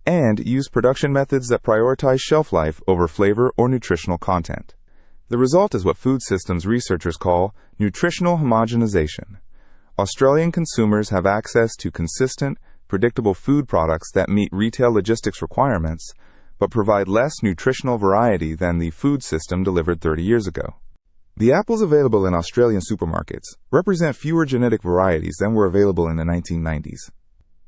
Speaker 1: and use production methods that prioritize shelf life over flavor or nutritional content. The result is what food systems researchers call nutritional homogenization. Australian consumers have access to consistent, predictable food products that meet retail logistics requirements, but provide less nutritional variety than the food system delivered 30 years ago. The apples available in Australian supermarkets represent fewer genetic varieties than were available in the 1990s.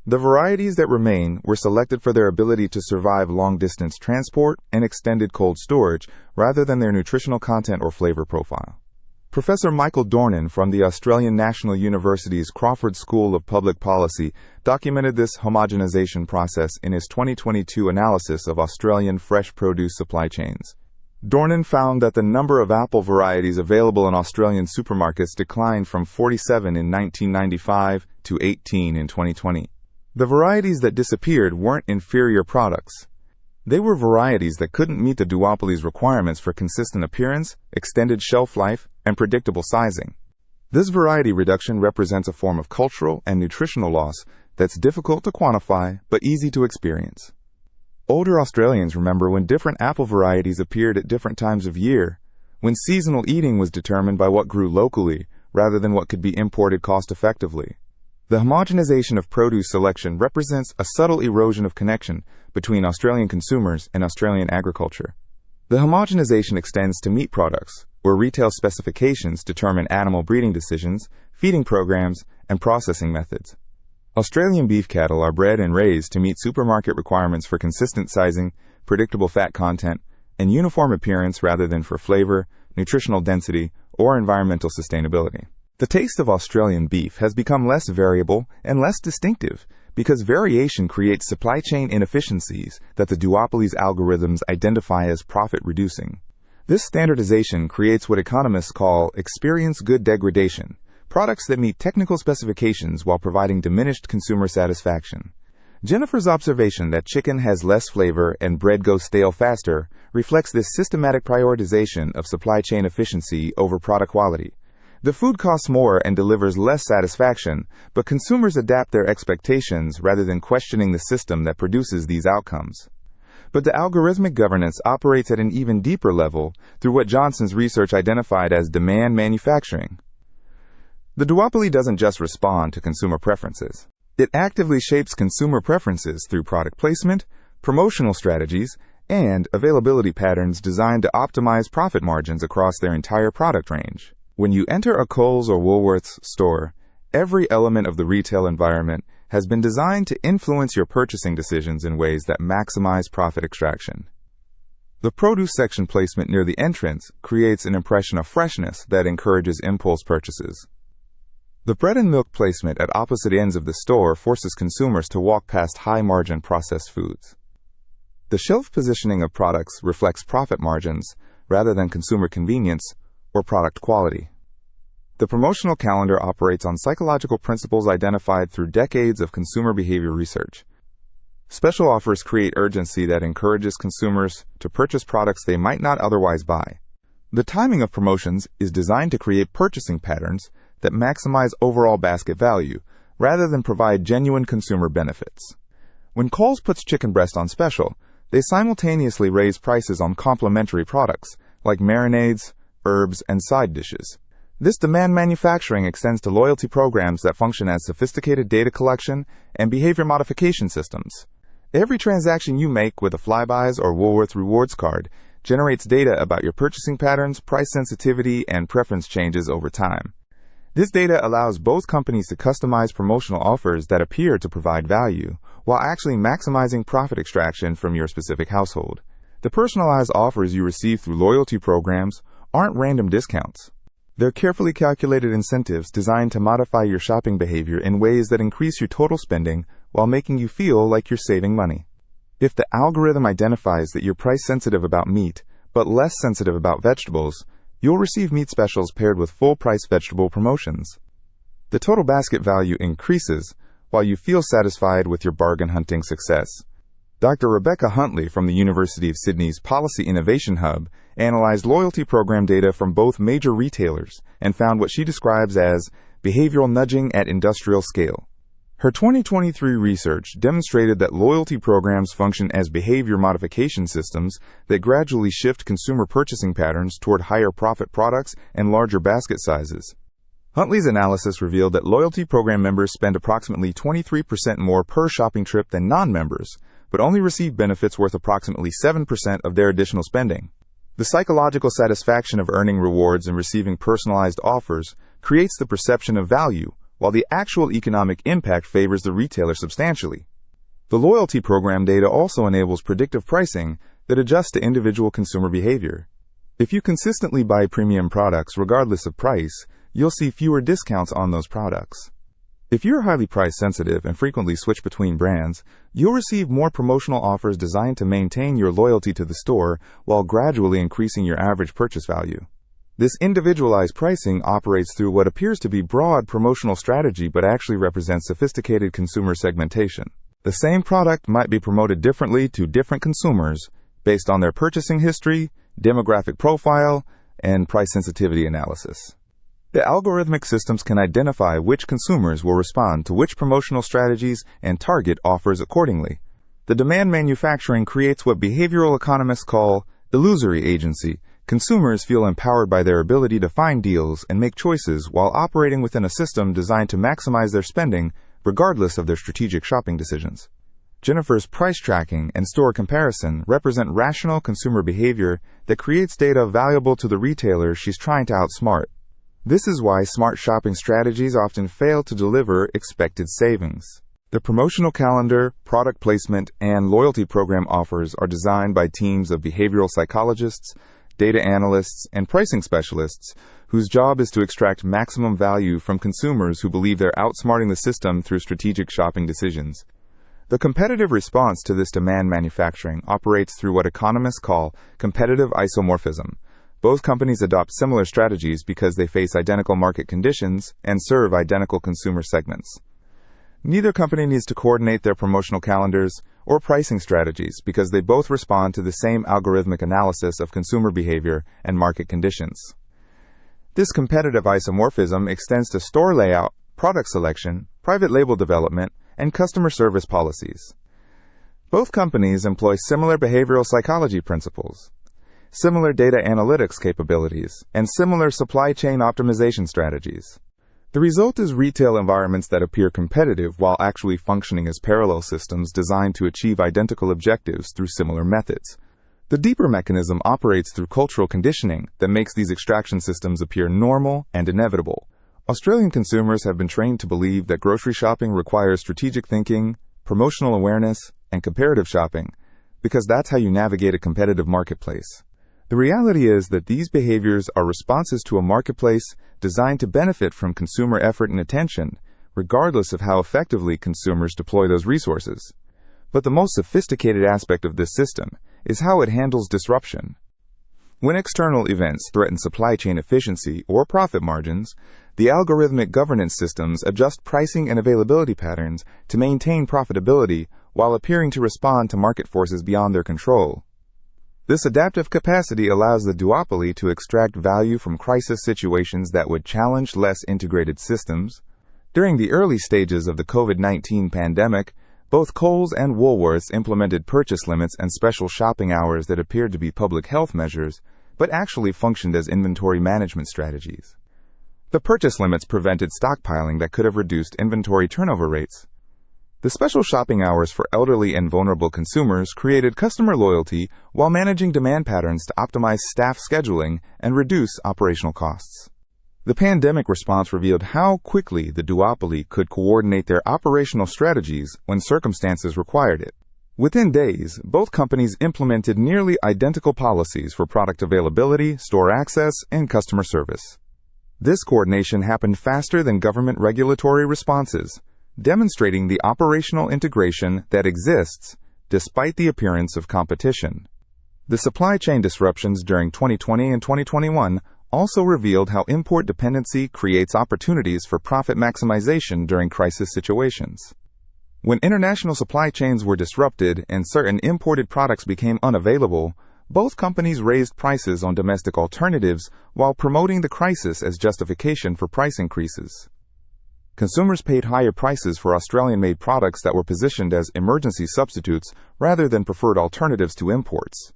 Speaker 1: The varieties that remain were selected for their ability to survive long-distance transport and extended cold storage rather than their nutritional content or flavor profile. Professor Michael Dornan from the Australian National University's Crawford School of Public Policy documented this homogenization process in his 2022 analysis of Australian fresh produce supply chains. Dornan found that the number of apple varieties available in Australian supermarkets declined from 47 in 1995 to 18 in 2020. The varieties that disappeared weren't inferior products. They were varieties that couldn't meet the duopoly's requirements for consistent appearance, extended shelf life, and predictable sizing. This variety reduction represents a form of cultural and nutritional loss that's difficult to quantify but easy to experience. Older Australians remember when different apple varieties appeared at different times of year, when seasonal eating was determined by what grew locally rather than what could be imported cost-effectively. The homogenization of produce selection represents a subtle erosion of connection between Australian consumers and Australian agriculture. The homogenization extends to meat products, where retail specifications determine animal breeding decisions, feeding programs, and processing methods. Australian beef cattle are bred and raised to meet supermarket requirements for consistent sizing, predictable fat content, and uniform appearance rather than for flavor, nutritional density, or environmental sustainability. The taste of Australian beef has become less variable and less distinctive because variation creates supply chain inefficiencies that the duopoly's algorithms identify as profit-reducing. This standardization creates what economists call experience good degradation, products that meet technical specifications while providing diminished consumer satisfaction. Jennifer's observation that chicken has less flavor and bread goes stale faster reflects this systematic prioritization of supply chain efficiency over product quality. The food costs more and delivers less satisfaction, but consumers adapt their expectations rather than questioning the system that produces these outcomes. But the algorithmic governance operates at an even deeper level through what Johnson's research identified as demand manufacturing. The duopoly doesn't just respond to consumer preferences. It actively shapes consumer preferences through product placement, promotional strategies, and availability patterns designed to optimize profit margins across their entire product range. When you enter a Coles or Woolworths store, every element of the retail environment has been designed to influence your purchasing decisions in ways that maximize profit extraction. The produce section placement near the entrance creates an impression of freshness that encourages impulse purchases. The bread and milk placement at opposite ends of the store forces consumers to walk past high-margin processed foods. The shelf positioning of products reflects profit margins rather than consumer convenience or product quality. The promotional calendar operates on psychological principles identified through decades of consumer behavior research. Special offers create urgency that encourages consumers to purchase products they might not otherwise buy. The timing of promotions is designed to create purchasing patterns that maximize overall basket value rather than provide genuine consumer benefits. When Coles puts chicken breast on special, they simultaneously raise prices on complementary products like marinades, herbs, and side dishes. This demand manufacturing extends to loyalty programs that function as sophisticated data collection and behavior modification systems. Every transaction you make with a Flybuys or Woolworths Rewards card generates data about your purchasing patterns, price sensitivity, and preference changes over time. This data allows both companies to customize promotional offers that appear to provide value, while actually maximizing profit extraction from your specific household. The personalized offers you receive through loyalty programs aren't random discounts. They're carefully calculated incentives designed to modify your shopping behavior in ways that increase your total spending while making you feel like you're saving money. If the algorithm identifies that you're price sensitive about meat, but less sensitive about vegetables, You'll receive meat specials paired with full-price vegetable promotions. The total basket value increases while you feel satisfied with your bargain hunting success. Dr. Rebecca Huntley from the University of Sydney's Policy Innovation Hub analyzed loyalty program data from both major retailers and found what she describes as behavioral nudging at industrial scale. Her 2023 research demonstrated that loyalty programs function as behavior modification systems that gradually shift consumer purchasing patterns toward higher profit products and larger basket sizes. Huntley's analysis revealed that loyalty program members spend approximately 23% more per shopping trip than non-members, but only receive benefits worth approximately 7% of their additional spending. The psychological satisfaction of earning rewards and receiving personalized offers creates the perception of value, while the actual economic impact favors the retailer substantially. The loyalty program data also enables predictive pricing that adjusts to individual consumer behavior. If you consistently buy premium products regardless of price, you'll see fewer discounts on those products. If you're highly price sensitive and frequently switch between brands, you'll receive more promotional offers designed to maintain your loyalty to the store while gradually increasing your average purchase value. This individualized pricing operates through what appears to be broad promotional strategy but actually represents sophisticated consumer segmentation. The same product might be promoted differently to different consumers based on their purchasing history, demographic profile, and price sensitivity analysis. The algorithmic systems can identify which consumers will respond to which promotional strategies and target offers accordingly. The demand manufacturing creates what behavioral economists call illusory agency. Consumers feel empowered by their ability to find deals and make choices while operating within a system designed to maximize their spending regardless of their strategic shopping decisions. Jennifer's price tracking and store comparison represent rational consumer behavior that creates data valuable to the retailer she's trying to outsmart. This is why smart shopping strategies often fail to deliver expected savings. The promotional calendar, product placement, and loyalty program offers are designed by teams of behavioral psychologists, data analysts, and pricing specialists whose job is to extract maximum value from consumers who believe they're outsmarting the system through strategic shopping decisions. The competitive response to this demand manufacturing operates through what economists call competitive isomorphism. Both companies adopt similar strategies because they face identical market conditions and serve identical consumer segments. Neither company needs to coordinate their promotional calendars or pricing strategies because they both respond to the same algorithmic analysis of consumer behavior and market conditions. This competitive isomorphism extends to store layout, product selection, private label development, and customer service policies. Both companies employ similar behavioral psychology principles, similar data analytics capabilities, and similar supply chain optimization strategies. The result is retail environments that appear competitive while actually functioning as parallel systems designed to achieve identical objectives through similar methods. The deeper mechanism operates through cultural conditioning that makes these extraction systems appear normal and inevitable. Australian consumers have been trained to believe that grocery shopping requires strategic thinking, promotional awareness, and comparative shopping, because that's how you navigate a competitive marketplace. The reality is that these behaviors are responses to a marketplace designed to benefit from consumer effort and attention, regardless of how effectively consumers deploy those resources. But the most sophisticated aspect of this system is how it handles disruption. When external events threaten supply chain efficiency or profit margins, the algorithmic governance systems adjust pricing and availability patterns to maintain profitability while appearing to respond to market forces beyond their control. This adaptive capacity allows the duopoly to extract value from crisis situations that would challenge less integrated systems. During the early stages of the COVID-19 pandemic, both Coles and Woolworths implemented purchase limits and special shopping hours that appeared to be public health measures, but actually functioned as inventory management strategies. The purchase limits prevented stockpiling that could have reduced inventory turnover rates. The special shopping hours for elderly and vulnerable consumers created customer loyalty while managing demand patterns to optimize staff scheduling and reduce operational costs. The pandemic response revealed how quickly the duopoly could coordinate their operational strategies when circumstances required it. Within days, both companies implemented nearly identical policies for product availability, store access, and customer service. This coordination happened faster than government regulatory responses, demonstrating the operational integration that exists despite the appearance of competition. The supply chain disruptions during 2020 and 2021 also revealed how import dependency creates opportunities for profit maximization during crisis situations. When international supply chains were disrupted and certain imported products became unavailable, both companies raised prices on domestic alternatives while promoting the crisis as justification for price increases. Consumers paid higher prices for Australian-made products that were positioned as emergency substitutes rather than preferred alternatives to imports.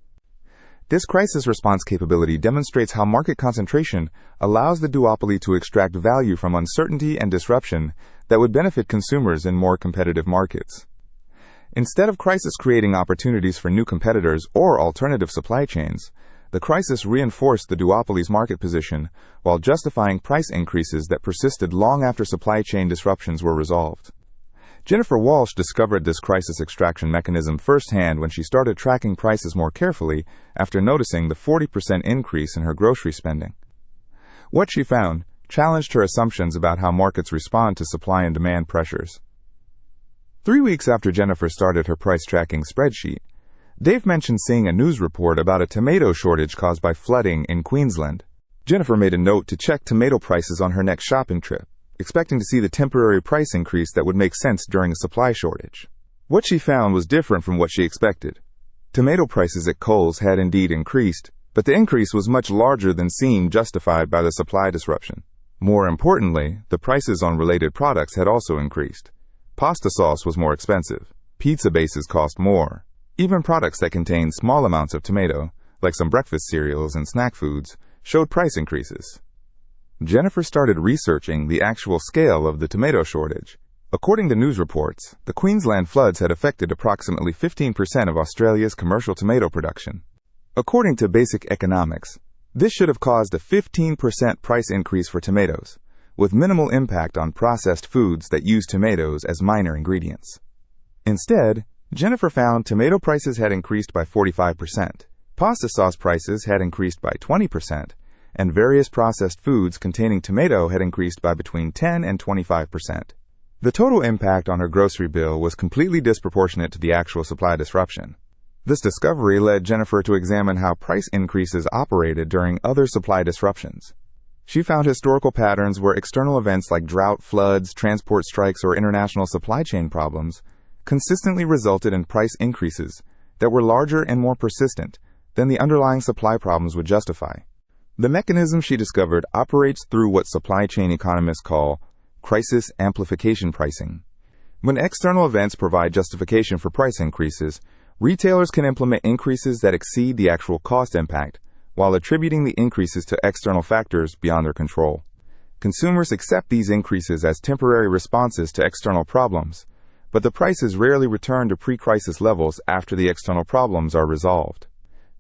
Speaker 1: This crisis response capability demonstrates how market concentration allows the duopoly to extract value from uncertainty and disruption that would benefit consumers in more competitive markets. Instead of crisis creating opportunities for new competitors or alternative supply chains, the crisis reinforced the duopoly's market position while justifying price increases that persisted long after supply chain disruptions were resolved. Jennifer Walsh discovered this crisis extraction mechanism firsthand when she started tracking prices more carefully after noticing the 40% increase in her grocery spending. What she found challenged her assumptions about how markets respond to supply and demand pressures. 3 weeks after Jennifer started her price tracking spreadsheet, Dave mentioned seeing a news report about a tomato shortage caused by flooding in Queensland. Jennifer made a note to check tomato prices on her next shopping trip, expecting to see the temporary price increase that would make sense during a supply shortage. What she found was different from what she expected. Tomato prices at Coles had indeed increased, but the increase was much larger than seemed justified by the supply disruption. More importantly, the prices on related products had also increased. Pasta sauce was more expensive. Pizza bases cost more. Even products that contained small amounts of tomato, like some breakfast cereals and snack foods, showed price increases. Jennifer started researching the actual scale of the tomato shortage. According to news reports, the Queensland floods had affected approximately 15% of Australia's commercial tomato production. According to Basic Economics, this should have caused a 15% price increase for tomatoes, with minimal impact on processed foods that use tomatoes as minor ingredients. Instead, Jennifer found tomato prices had increased by 45%, pasta sauce prices had increased by 20%, and various processed foods containing tomato had increased by between 10 and 25%. The total impact on her grocery bill was completely disproportionate to the actual supply disruption. This discovery led Jennifer to examine how price increases operated during other supply disruptions. She found historical patterns where external events like drought, floods, transport strikes, or international supply chain problems consistently resulted in price increases that were larger and more persistent than the underlying supply problems would justify. The mechanism she discovered operates through what supply chain economists call crisis amplification pricing. When external events provide justification for price increases, retailers can implement increases that exceed the actual cost impact, while attributing the increases to external factors beyond their control. Consumers accept these increases as temporary responses to external problems, but the prices rarely return to pre-crisis levels after the external problems are resolved.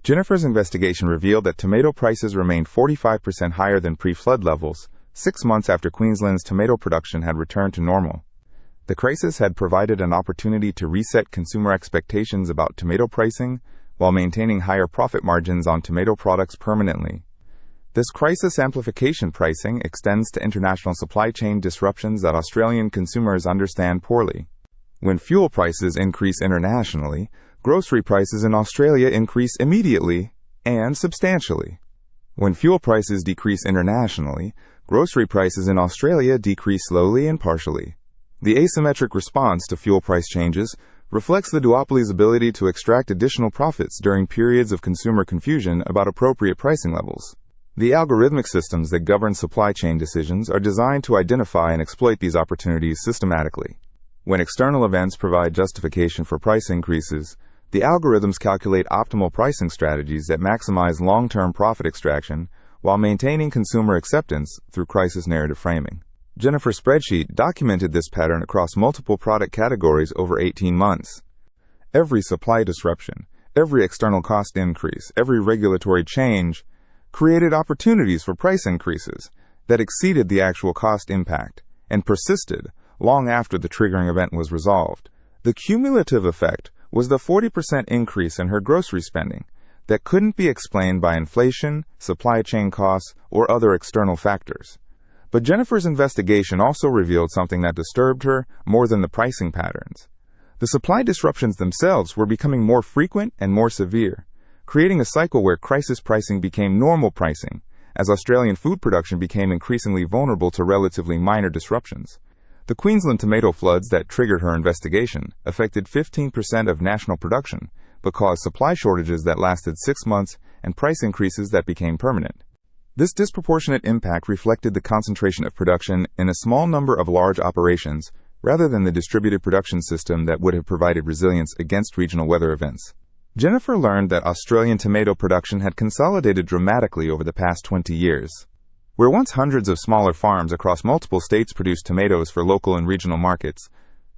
Speaker 1: Jennifer's investigation revealed that tomato prices remained 45% higher than pre-flood levels, 6 months after Queensland's tomato production had returned to normal. The crisis had provided an opportunity to reset consumer expectations about tomato pricing while maintaining higher profit margins on tomato products permanently. This crisis amplification pricing extends to international supply chain disruptions that Australian consumers understand poorly. When fuel prices increase internationally, grocery prices in Australia increase immediately and substantially. When fuel prices decrease internationally, grocery prices in Australia decrease slowly and partially. The asymmetric response to fuel price changes reflects the duopoly's ability to extract additional profits during periods of consumer confusion about appropriate pricing levels. The algorithmic systems that govern supply chain decisions are designed to identify and exploit these opportunities systematically. When external events provide justification for price increases, the algorithms calculate optimal pricing strategies that maximize long-term profit extraction while maintaining consumer acceptance through crisis narrative framing. Jennifer's spreadsheet documented this pattern across multiple product categories over 18 months. Every supply disruption, every external cost increase, every regulatory change created opportunities for price increases that exceeded the actual cost impact and persisted long after the triggering event was resolved. The cumulative effect was the 40% increase in her grocery spending that couldn't be explained by inflation, supply chain costs, or other external factors. But Jennifer's investigation also revealed something that disturbed her more than the pricing patterns. The supply disruptions themselves were becoming more frequent and more severe, creating a cycle where crisis pricing became normal pricing as Australian food production became increasingly vulnerable to relatively minor disruptions. The Queensland tomato floods that triggered her investigation affected 15% of national production, but caused supply shortages that lasted 6 months and price increases that became permanent. This disproportionate impact reflected the concentration of production in a small number of large operations, rather than the distributed production system that would have provided resilience against regional weather events. Jennifer learned that Australian tomato production had consolidated dramatically over the past 20 years. Where once hundreds of smaller farms across multiple states produced tomatoes for local and regional markets,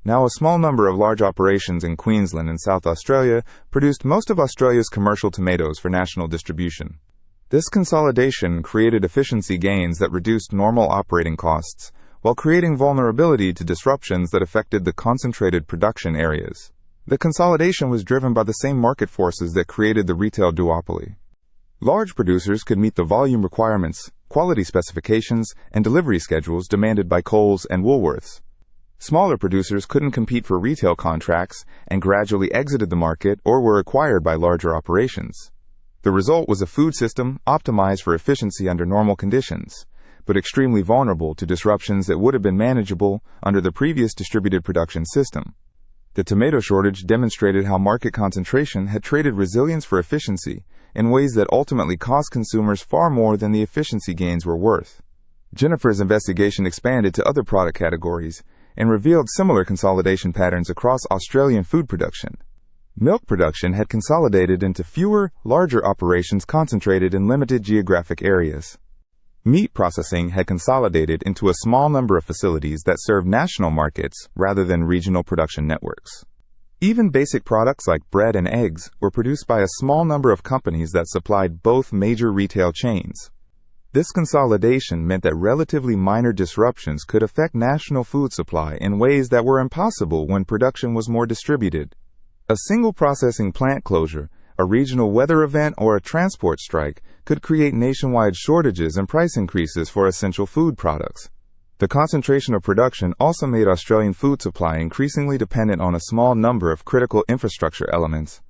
Speaker 1: now a small number of large operations in Queensland and South Australia produced most of Australia's commercial tomatoes for national distribution. This consolidation created efficiency gains that reduced normal operating costs, while creating vulnerability to disruptions that affected the concentrated production areas. The consolidation was driven by the same market forces that created the retail duopoly. Large producers could meet the volume requirements, quality specifications, and delivery schedules demanded by Coles and Woolworths. Smaller producers couldn't compete for retail contracts and gradually exited the market or were acquired by larger operations. The result was a food system optimized for efficiency under normal conditions, but extremely vulnerable to disruptions that would have been manageable under the previous distributed production system. The tomato shortage demonstrated how market concentration had traded resilience for efficiency in ways that ultimately cost consumers far more than the efficiency gains were worth. Jennifer's investigation expanded to other product categories and revealed similar consolidation patterns across Australian food production. Milk production had consolidated into fewer, larger operations concentrated in limited geographic areas. Meat processing had consolidated into a small number of facilities that served national markets rather than regional production networks. Even basic products like bread and eggs were produced by a small number of companies that supplied both major retail chains. This consolidation meant that relatively minor disruptions could affect national food supply in ways that were impossible when production was more distributed. A single processing plant closure, a regional weather event, or a transport strike could create nationwide shortages and price increases for essential food products. The concentration of production also made Australian food supply increasingly dependent on a small number of critical infrastructure elements.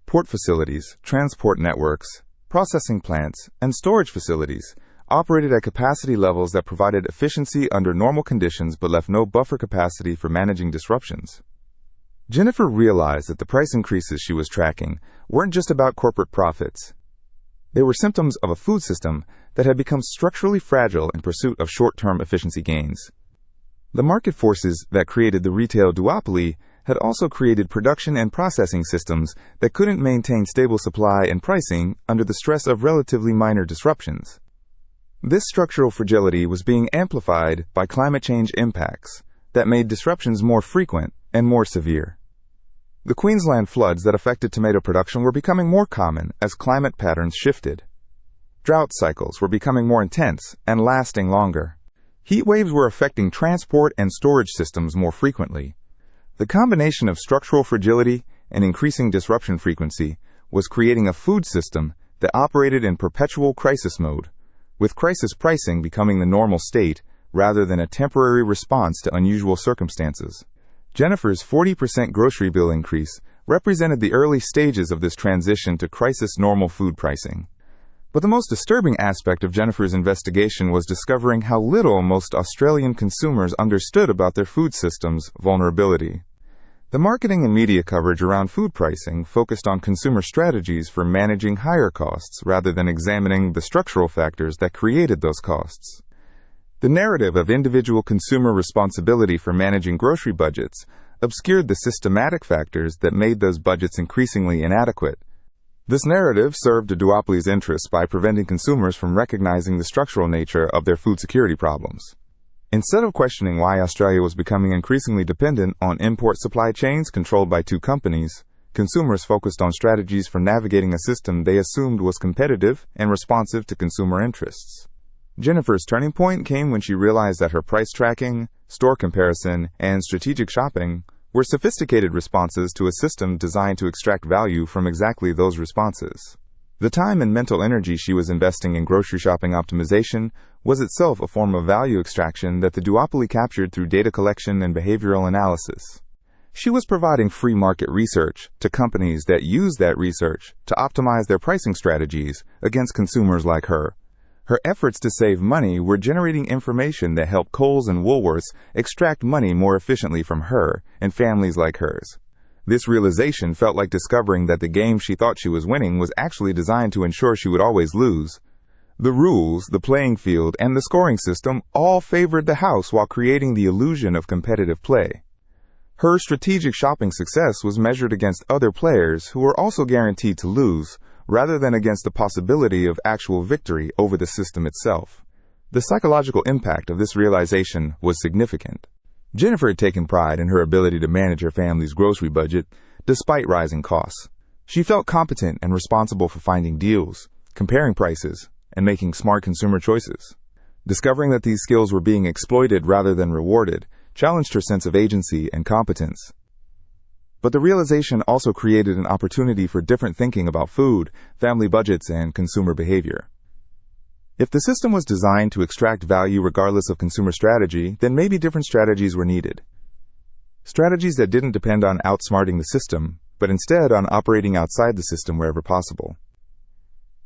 Speaker 1: Port facilities, transport networks, processing plants, and storage facilities operated at capacity levels that provided efficiency under normal conditions but left no buffer capacity for managing disruptions. Jennifer realized that the price increases she was tracking weren't just about corporate profits. They were symptoms of a food system that had become structurally fragile in pursuit of short-term efficiency gains. The market forces that created the retail duopoly had also created production and processing systems that couldn't maintain stable supply and pricing under the stress of relatively minor disruptions. This structural fragility was being amplified by climate change impacts that made disruptions more frequent and more severe. The Queensland floods that affected tomato production were becoming more common as climate patterns shifted. Drought cycles were becoming more intense and lasting longer. Heat waves were affecting transport and storage systems more frequently. The combination of structural fragility and increasing disruption frequency was creating a food system that operated in perpetual crisis mode, with crisis pricing becoming the normal state rather than a temporary response to unusual circumstances. Jennifer's 40% grocery bill increase represented the early stages of this transition to crisis normal food pricing. But the most disturbing aspect of Jennifer's investigation was discovering how little most Australian consumers understood about their food system's vulnerability. The marketing and media coverage around food pricing focused on consumer strategies for managing higher costs rather than examining the structural factors that created those costs. The narrative of individual consumer responsibility for managing grocery budgets obscured the systematic factors that made those budgets increasingly inadequate. This narrative served a duopoly's interests by preventing consumers from recognizing the structural nature of their food security problems. Instead of questioning why Australia was becoming increasingly dependent on import supply chains controlled by two companies, consumers focused on strategies for navigating a system they assumed was competitive and responsive to consumer interests. Jennifer's turning point came when she realized that her price tracking, store comparison, and strategic shopping were sophisticated responses to a system designed to extract value from exactly those responses. The time and mental energy she was investing in grocery shopping optimization was itself a form of value extraction that the duopoly captured through data collection and behavioral analysis. She was providing free market research to companies that used that research to optimize their pricing strategies against consumers like her. Her efforts to save money were generating information that helped Coles and Woolworths extract money more efficiently from her and families like hers. This realization felt like discovering that the game she thought she was winning was actually designed to ensure she would always lose. The rules, the playing field, and the scoring system all favored the house while creating the illusion of competitive play. Her strategic shopping success was measured against other players who were also guaranteed to lose, rather than against the possibility of actual victory over the system itself. The psychological impact of this realization was significant. Jennifer had taken pride in her ability to manage her family's grocery budget despite rising costs. She felt competent and responsible for finding deals, comparing prices, and making smart consumer choices. Discovering that these skills were being exploited rather than rewarded challenged her sense of agency and competence. But the realization also created an opportunity for different thinking about food, family budgets, and consumer behavior. If the system was designed to extract value regardless of consumer strategy, then maybe different strategies were needed. Strategies that didn't depend on outsmarting the system, but instead on operating outside the system wherever possible.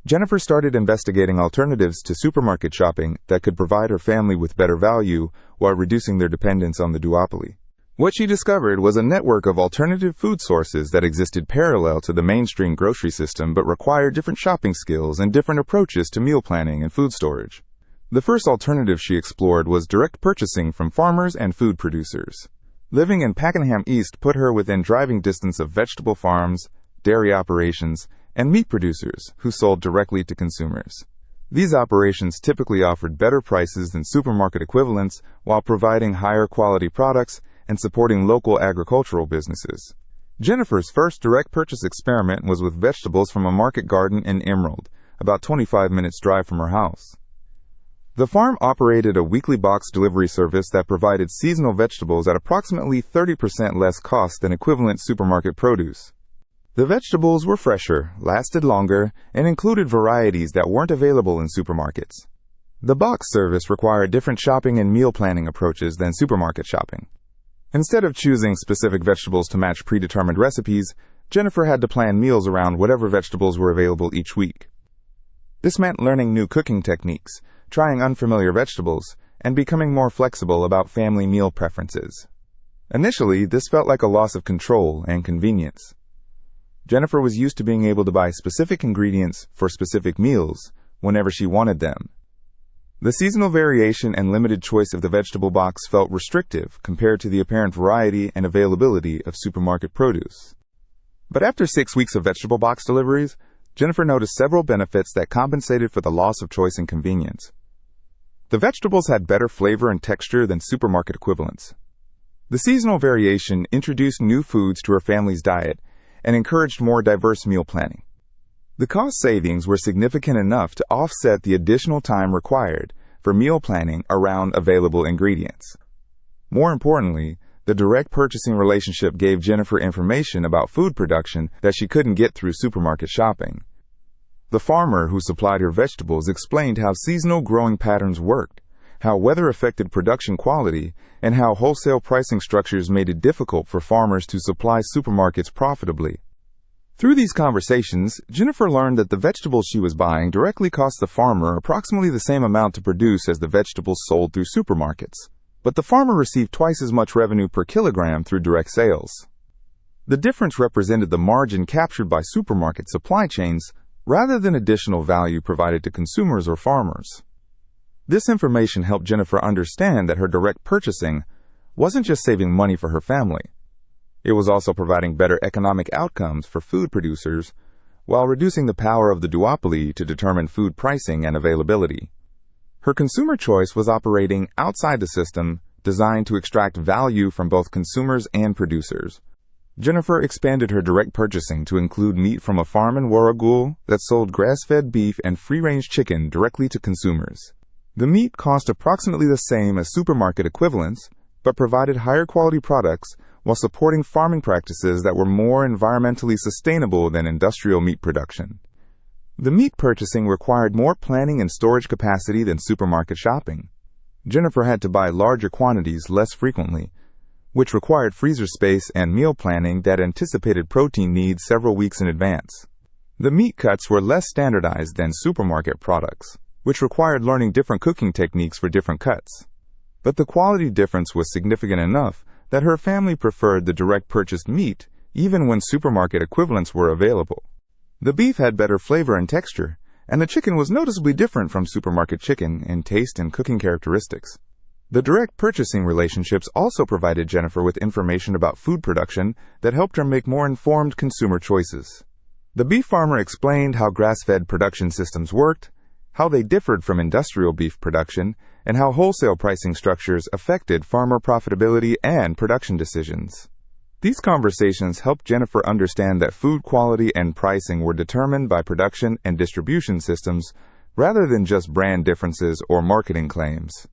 Speaker 1: Jennifer started investigating alternatives to supermarket shopping that could provide her family with better value while reducing their dependence on the duopoly. What she discovered was a network of alternative food sources that existed parallel to the mainstream grocery system but required different shopping skills and different approaches to meal planning and food storage. The first alternative she explored was direct purchasing from farmers and food producers. Living in Pakenham East put her within driving distance of vegetable farms, dairy operations, and meat producers who sold directly to consumers. These operations typically offered better prices than supermarket equivalents while providing higher quality products and supporting local agricultural businesses. Jennifer's first direct purchase experiment was with vegetables from a market garden in Emerald, about 25 minutes drive from her house. The farm operated a weekly box delivery service that provided seasonal vegetables at approximately 30% less cost than equivalent supermarket produce. The vegetables were fresher, lasted longer, and included varieties that weren't available in supermarkets. The box service required different shopping and meal planning approaches than supermarket shopping. Instead of choosing specific vegetables to match predetermined recipes, Jennifer had to plan meals around whatever vegetables were available each week. This meant learning new cooking techniques, trying unfamiliar vegetables, and becoming more flexible about family meal preferences. Initially, this felt like a loss of control and convenience. Jennifer was used to being able to buy specific ingredients for specific meals whenever she wanted them. The seasonal variation and limited choice of the vegetable box felt restrictive compared to the apparent variety and availability of supermarket produce. But after 6 weeks of vegetable box deliveries, Jennifer noticed several benefits that compensated for the loss of choice and convenience. The vegetables had better flavor and texture than supermarket equivalents. The seasonal variation introduced new foods to her family's diet and encouraged more diverse meal planning. The cost savings were significant enough to offset the additional time required for meal planning around available ingredients. More importantly, the direct purchasing relationship gave Jennifer information about food production that she couldn't get through supermarket shopping. The farmer who supplied her vegetables explained how seasonal growing patterns worked, how weather affected production quality, and how wholesale pricing structures made it difficult for farmers to supply supermarkets profitably. Through these conversations, Jennifer learned that the vegetables she was buying directly cost the farmer approximately the same amount to produce as the vegetables sold through supermarkets, but the farmer received twice as much revenue per kilogram through direct sales. The difference represented the margin captured by supermarket supply chains rather than additional value provided to consumers or farmers. This information helped Jennifer understand that her direct purchasing wasn't just saving money for her family. It was also providing better economic outcomes for food producers while reducing the power of the duopoly to determine food pricing and availability. Her consumer choice was operating outside the system designed to extract value from both consumers and producers. Jennifer expanded her direct purchasing to include meat from a farm in Warragul that sold grass-fed beef and free-range chicken directly to consumers. The meat cost approximately the same as supermarket equivalents, but provided higher quality products while supporting farming practices that were more environmentally sustainable than industrial meat production. The meat purchasing required more planning and storage capacity than supermarket shopping. Jennifer had to buy larger quantities less frequently, which required freezer space and meal planning that anticipated protein needs several weeks in advance. The meat cuts were less standardized than supermarket products. which required learning different cooking techniques for different cuts. But the quality difference was significant enough that her family preferred the direct purchased meat even when supermarket equivalents were available. The beef had better flavor and texture, and the chicken was noticeably different from supermarket chicken in taste and cooking characteristics. The direct purchasing relationships also provided Jennifer with information about food production that helped her make more informed consumer choices. The beef farmer explained how grass-fed production systems worked, how they differed from industrial beef production, and how wholesale pricing structures affected farmer profitability and production decisions. These conversations helped Jennifer understand that food quality and pricing were determined by production and distribution systems rather than just brand differences or marketing claims.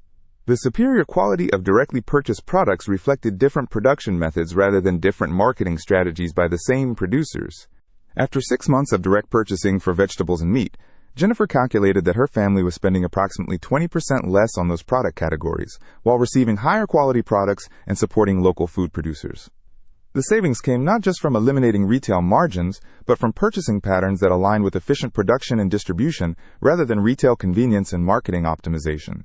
Speaker 1: The superior quality of directly purchased products reflected different production methods rather than different marketing strategies by the same producers. After 6 months of direct purchasing for vegetables and meat, Jennifer calculated that her family was spending approximately 20% less on those product categories, while receiving higher quality products and supporting local food producers. The savings came not just from eliminating retail margins, but from purchasing patterns that aligned with efficient production and distribution rather than retail convenience and marketing optimization.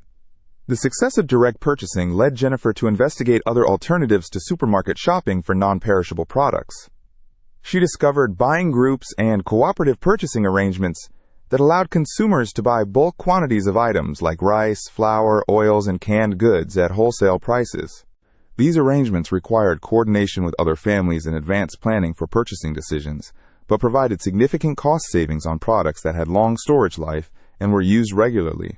Speaker 1: The success of direct purchasing led Jennifer to investigate other alternatives to supermarket shopping for non-perishable products. She discovered buying groups and cooperative purchasing arrangements that allowed consumers to buy bulk quantities of items like rice, flour, oils, and canned goods at wholesale prices. These arrangements required coordination with other families and advanced planning for purchasing decisions, but provided significant cost savings on products that had long storage life and were used regularly.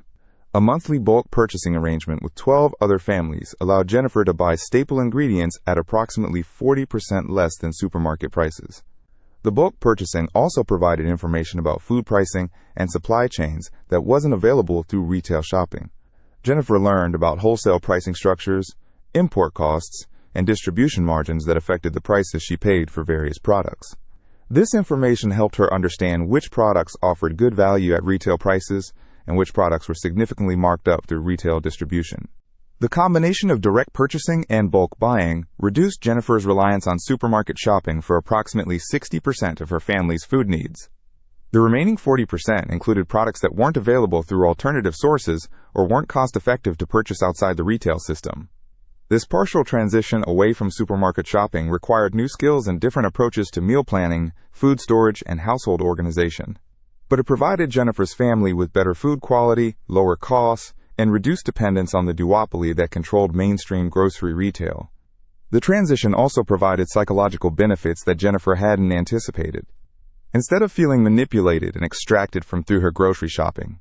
Speaker 1: A monthly bulk purchasing arrangement with 12 other families allowed Jennifer to buy staple ingredients at approximately 40% less than supermarket prices. The bulk purchasing also provided information about food pricing and supply chains that wasn't available through retail shopping. Jennifer learned about wholesale pricing structures, import costs, and distribution margins that affected the prices she paid for various products. This information helped her understand which products offered good value at retail prices and which products were significantly marked up through retail distribution. The combination of direct purchasing and bulk buying reduced Jennifer's reliance on supermarket shopping for approximately 60% of her family's food needs. The remaining 40% included products that weren't available through alternative sources or weren't cost-effective to purchase outside the retail system. This partial transition away from supermarket shopping required new skills and different approaches to meal planning, food storage, and household organization. But it provided Jennifer's family with better food quality, lower costs, and reduced dependence on the duopoly that controlled mainstream grocery retail. The transition also provided psychological benefits that Jennifer hadn't anticipated. Instead of feeling manipulated and extracted from through her grocery shopping,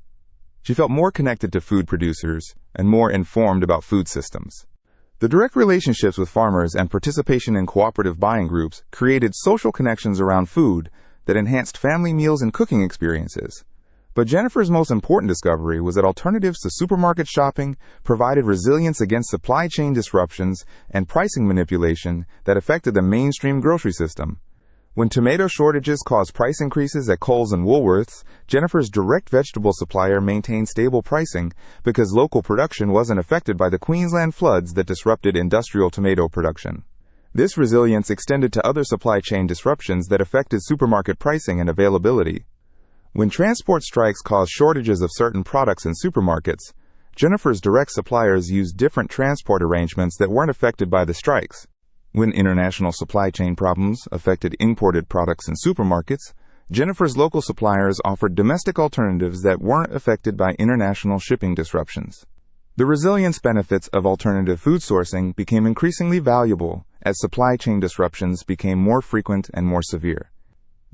Speaker 1: she felt more connected to food producers and more informed about food systems. The direct relationships with farmers and participation in cooperative buying groups created social connections around food that enhanced family meals and cooking experiences. But Jennifer's most important discovery was that alternatives to supermarket shopping provided resilience against supply chain disruptions and pricing manipulation that affected the mainstream grocery system. When tomato shortages caused price increases at Coles and Woolworths, Jennifer's direct vegetable supplier maintained stable pricing because local production wasn't affected by the Queensland floods that disrupted industrial tomato production. This resilience extended to other supply chain disruptions that affected supermarket pricing and availability. When transport strikes caused shortages of certain products in supermarkets, Jennifer's direct suppliers used different transport arrangements that weren't affected by the strikes. When international supply chain problems affected imported products in supermarkets, Jennifer's local suppliers offered domestic alternatives that weren't affected by international shipping disruptions. The resilience benefits of alternative food sourcing became increasingly valuable as supply chain disruptions became more frequent and more severe.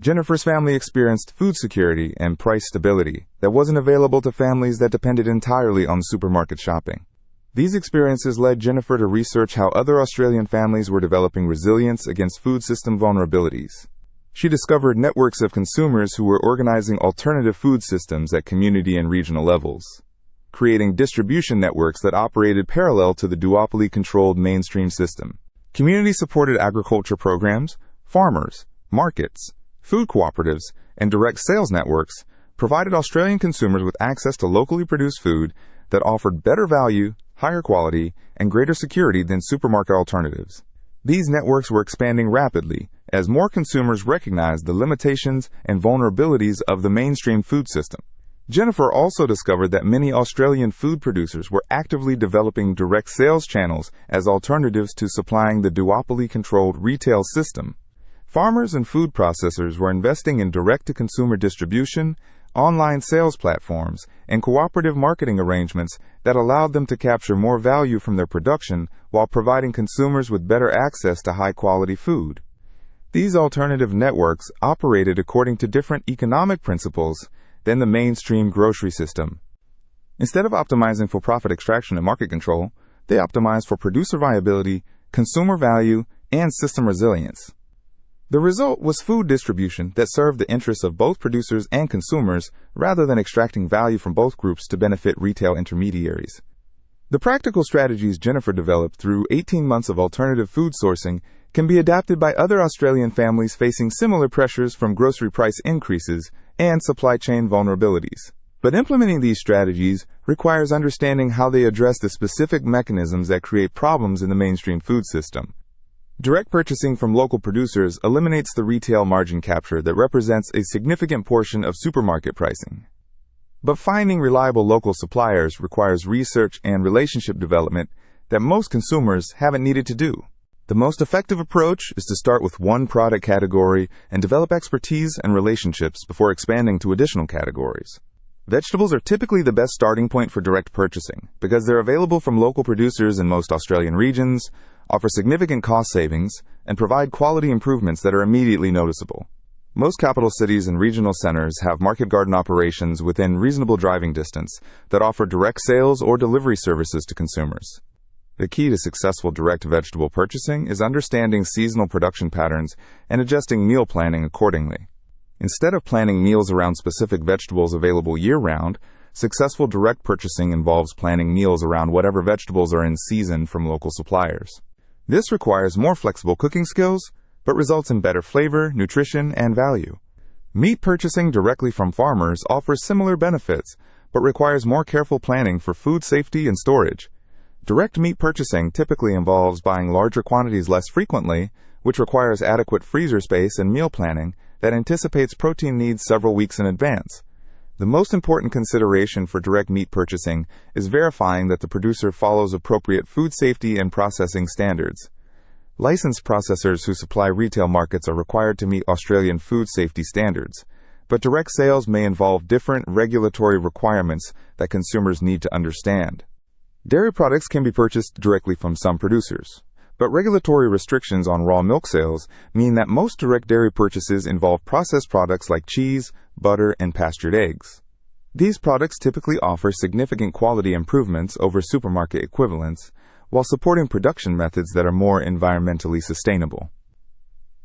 Speaker 1: Jennifer's family experienced food security and price stability that wasn't available to families that depended entirely on supermarket shopping. These experiences led Jennifer to research how other Australian families were developing resilience against food system vulnerabilities. She discovered networks of consumers who were organizing alternative food systems at community and regional levels, creating distribution networks that operated parallel to the duopoly-controlled mainstream system. Community-supported agriculture programs, farmers, markets, food cooperatives, and direct sales networks provided Australian consumers with access to locally produced food that offered better value, higher quality, and greater security than supermarket alternatives. These networks were expanding rapidly as more consumers recognized the limitations and vulnerabilities of the mainstream food system. Jennifer also discovered that many Australian food producers were actively developing direct sales channels as alternatives to supplying the duopoly-controlled retail system. Farmers and food processors were investing in direct-to-consumer distribution, online sales platforms, and cooperative marketing arrangements that allowed them to capture more value from their production while providing consumers with better access to high-quality food. These alternative networks operated according to different economic principles than the mainstream grocery system. Instead of optimizing for profit extraction and market control, they optimized for producer viability, consumer value, and system resilience. The result was food distribution that served the interests of both producers and consumers rather than extracting value from both groups to benefit retail intermediaries. The practical strategies Jennifer developed through 18 months of alternative food sourcing can be adapted by other Australian families facing similar pressures from grocery price increases and supply chain vulnerabilities. But implementing these strategies requires understanding how they address the specific mechanisms that create problems in the mainstream food system. Direct purchasing from local producers eliminates the retail margin capture that represents a significant portion of supermarket pricing. But finding reliable local suppliers requires research and relationship development that most consumers haven't needed to do. The most effective approach is to start with one product category and develop expertise and relationships before expanding to additional categories. Vegetables are typically the best starting point for direct purchasing because they're available from local producers in most Australian regions, offer significant cost savings, and provide quality improvements that are immediately noticeable. Most capital cities and regional centers have market garden operations within reasonable driving distance that offer direct sales or delivery services to consumers. The key to successful direct vegetable purchasing is understanding seasonal production patterns and adjusting meal planning accordingly. Instead of planning meals around specific vegetables available year-round, successful direct purchasing involves planning meals around whatever vegetables are in season from local suppliers. This requires more flexible cooking skills, but results in better flavor, nutrition, and value. Meat purchasing directly from farmers offers similar benefits, but requires more careful planning for food safety and storage. Direct meat purchasing typically involves buying larger quantities less frequently, which requires adequate freezer space and meal planning that anticipates protein needs several weeks in advance. The most important consideration for direct meat purchasing is verifying that the producer follows appropriate food safety and processing standards. Licensed processors who supply retail markets are required to meet Australian food safety standards, but direct sales may involve different regulatory requirements that consumers need to understand. Dairy products can be purchased directly from some producers, but regulatory restrictions on raw milk sales mean that most direct dairy purchases involve processed products like cheese, butter, and pastured eggs. These products typically offer significant quality improvements over supermarket equivalents, while supporting production methods that are more environmentally sustainable.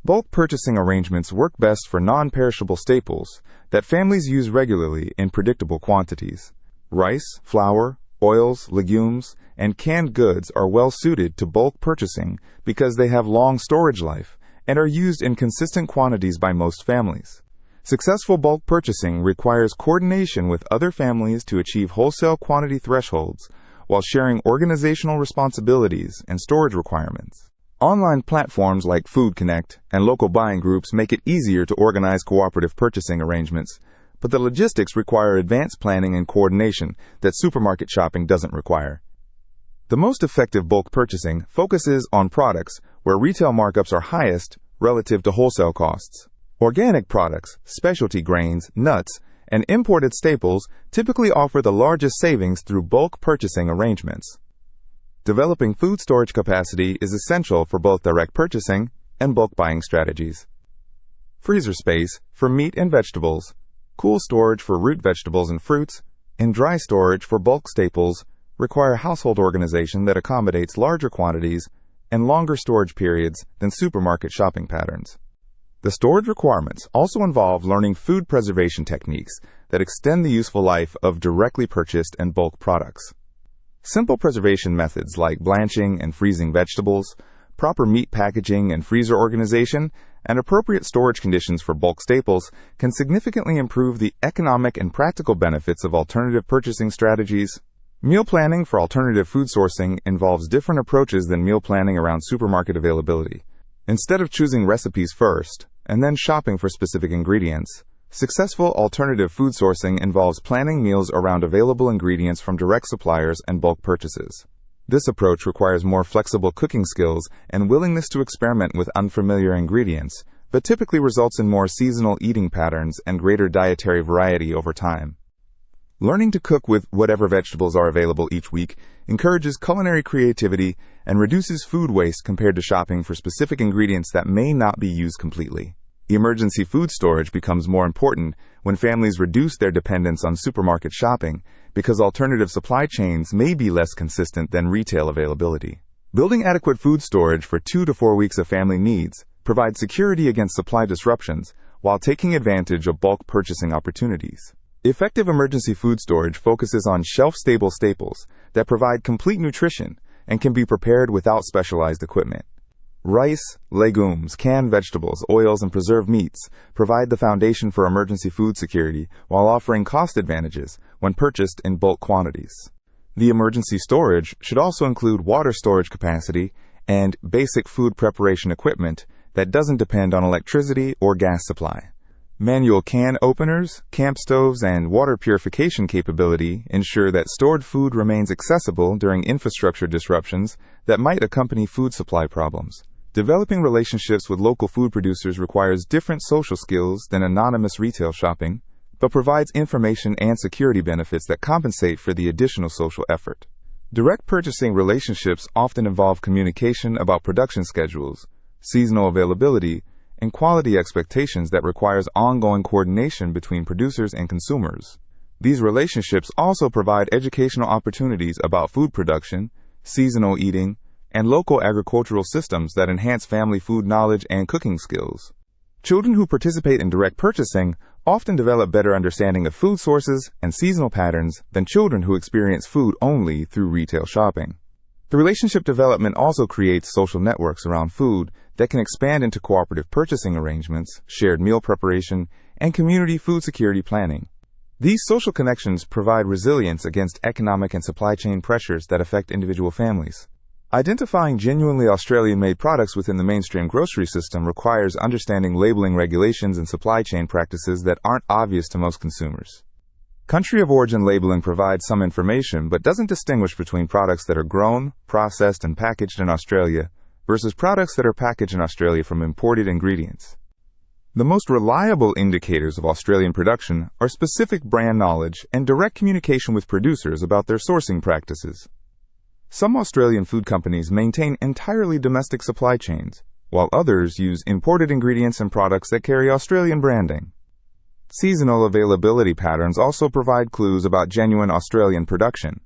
Speaker 1: Bulk purchasing arrangements work best for non-perishable staples that families use regularly in predictable quantities. Rice, flour, oils, legumes, and canned goods are well suited to bulk purchasing because they have long storage life and are used in consistent quantities by most families. Successful bulk purchasing requires coordination with other families to achieve wholesale quantity thresholds while sharing organizational responsibilities and storage requirements. Online platforms like Food Connect and local buying groups make it easier to organize cooperative purchasing arrangements, but the logistics require advanced planning and coordination that supermarket shopping doesn't require. The most effective bulk purchasing focuses on products where retail markups are highest relative to wholesale costs. Organic products, specialty grains, nuts, and imported staples typically offer the largest savings through bulk purchasing arrangements. Developing food storage capacity is essential for both direct purchasing and bulk buying strategies. Freezer space for meat and vegetables, cool storage for root vegetables and fruits, and dry storage for bulk staples require household organization that accommodates larger quantities and longer storage periods than supermarket shopping patterns. The storage requirements also involve learning food preservation techniques that extend the useful life of directly purchased and bulk products. Simple preservation methods like blanching and freezing vegetables, proper meat packaging and freezer organization, and appropriate storage conditions for bulk staples can significantly improve the economic and practical benefits of alternative purchasing strategies. Meal planning for alternative food sourcing involves different approaches than meal planning around supermarket availability. Instead of choosing recipes first and then shopping for specific ingredients, Successful alternative food sourcing involves planning meals around available ingredients from direct suppliers and bulk purchases. This approach requires more flexible cooking skills and willingness to experiment with unfamiliar ingredients, but typically results in more seasonal eating patterns and greater dietary variety over time. Learning to cook with whatever vegetables are available each week encourages culinary creativity and reduces food waste compared to shopping for specific ingredients that may not be used completely. Emergency food storage becomes more important when families reduce their dependence on supermarket shopping because alternative supply chains may be less consistent than retail availability. Building adequate food storage for 2 to 4 weeks of family needs provides security against supply disruptions while taking advantage of bulk purchasing opportunities. Effective emergency food storage focuses on shelf-stable staples that provide complete nutrition and can be prepared without specialized equipment. Rice, legumes, canned vegetables, oils, and preserved meats provide the foundation for emergency food security while offering cost advantages when purchased in bulk quantities. The emergency storage should also include water storage capacity and basic food preparation equipment that doesn't depend on electricity or gas supply. Manual can openers, camp stoves, and water purification capability ensure that stored food remains accessible during infrastructure disruptions that might accompany food supply problems. Developing relationships with local food producers requires different social skills than anonymous retail shopping, but provides information and security benefits that compensate for the additional social effort. Direct purchasing relationships often involve communication about production schedules, seasonal availability, and quality expectations that requires ongoing coordination between producers and consumers. These relationships also provide educational opportunities about food production, seasonal eating, and local agricultural systems that enhance family food knowledge and cooking skills. Children who participate in direct purchasing often develop better understanding of food sources and seasonal patterns than children who experience food only through retail shopping. The relationship development also creates social networks around food that can expand into cooperative purchasing arrangements, shared meal preparation, and community food security planning. These social connections provide resilience against economic and supply chain pressures that affect individual families. Identifying genuinely Australian-made products within the mainstream grocery system requires understanding labeling regulations and supply chain practices that aren't obvious to most consumers. Country of origin labeling provides some information but doesn't distinguish between products that are grown, processed, and packaged in Australia versus products that are packaged in Australia from imported ingredients. The most reliable indicators of Australian production are specific brand knowledge and direct communication with producers about their sourcing practices. Some Australian food companies maintain entirely domestic supply chains, while others use imported ingredients and products that carry Australian branding. Seasonal availability patterns also provide clues about genuine Australian production.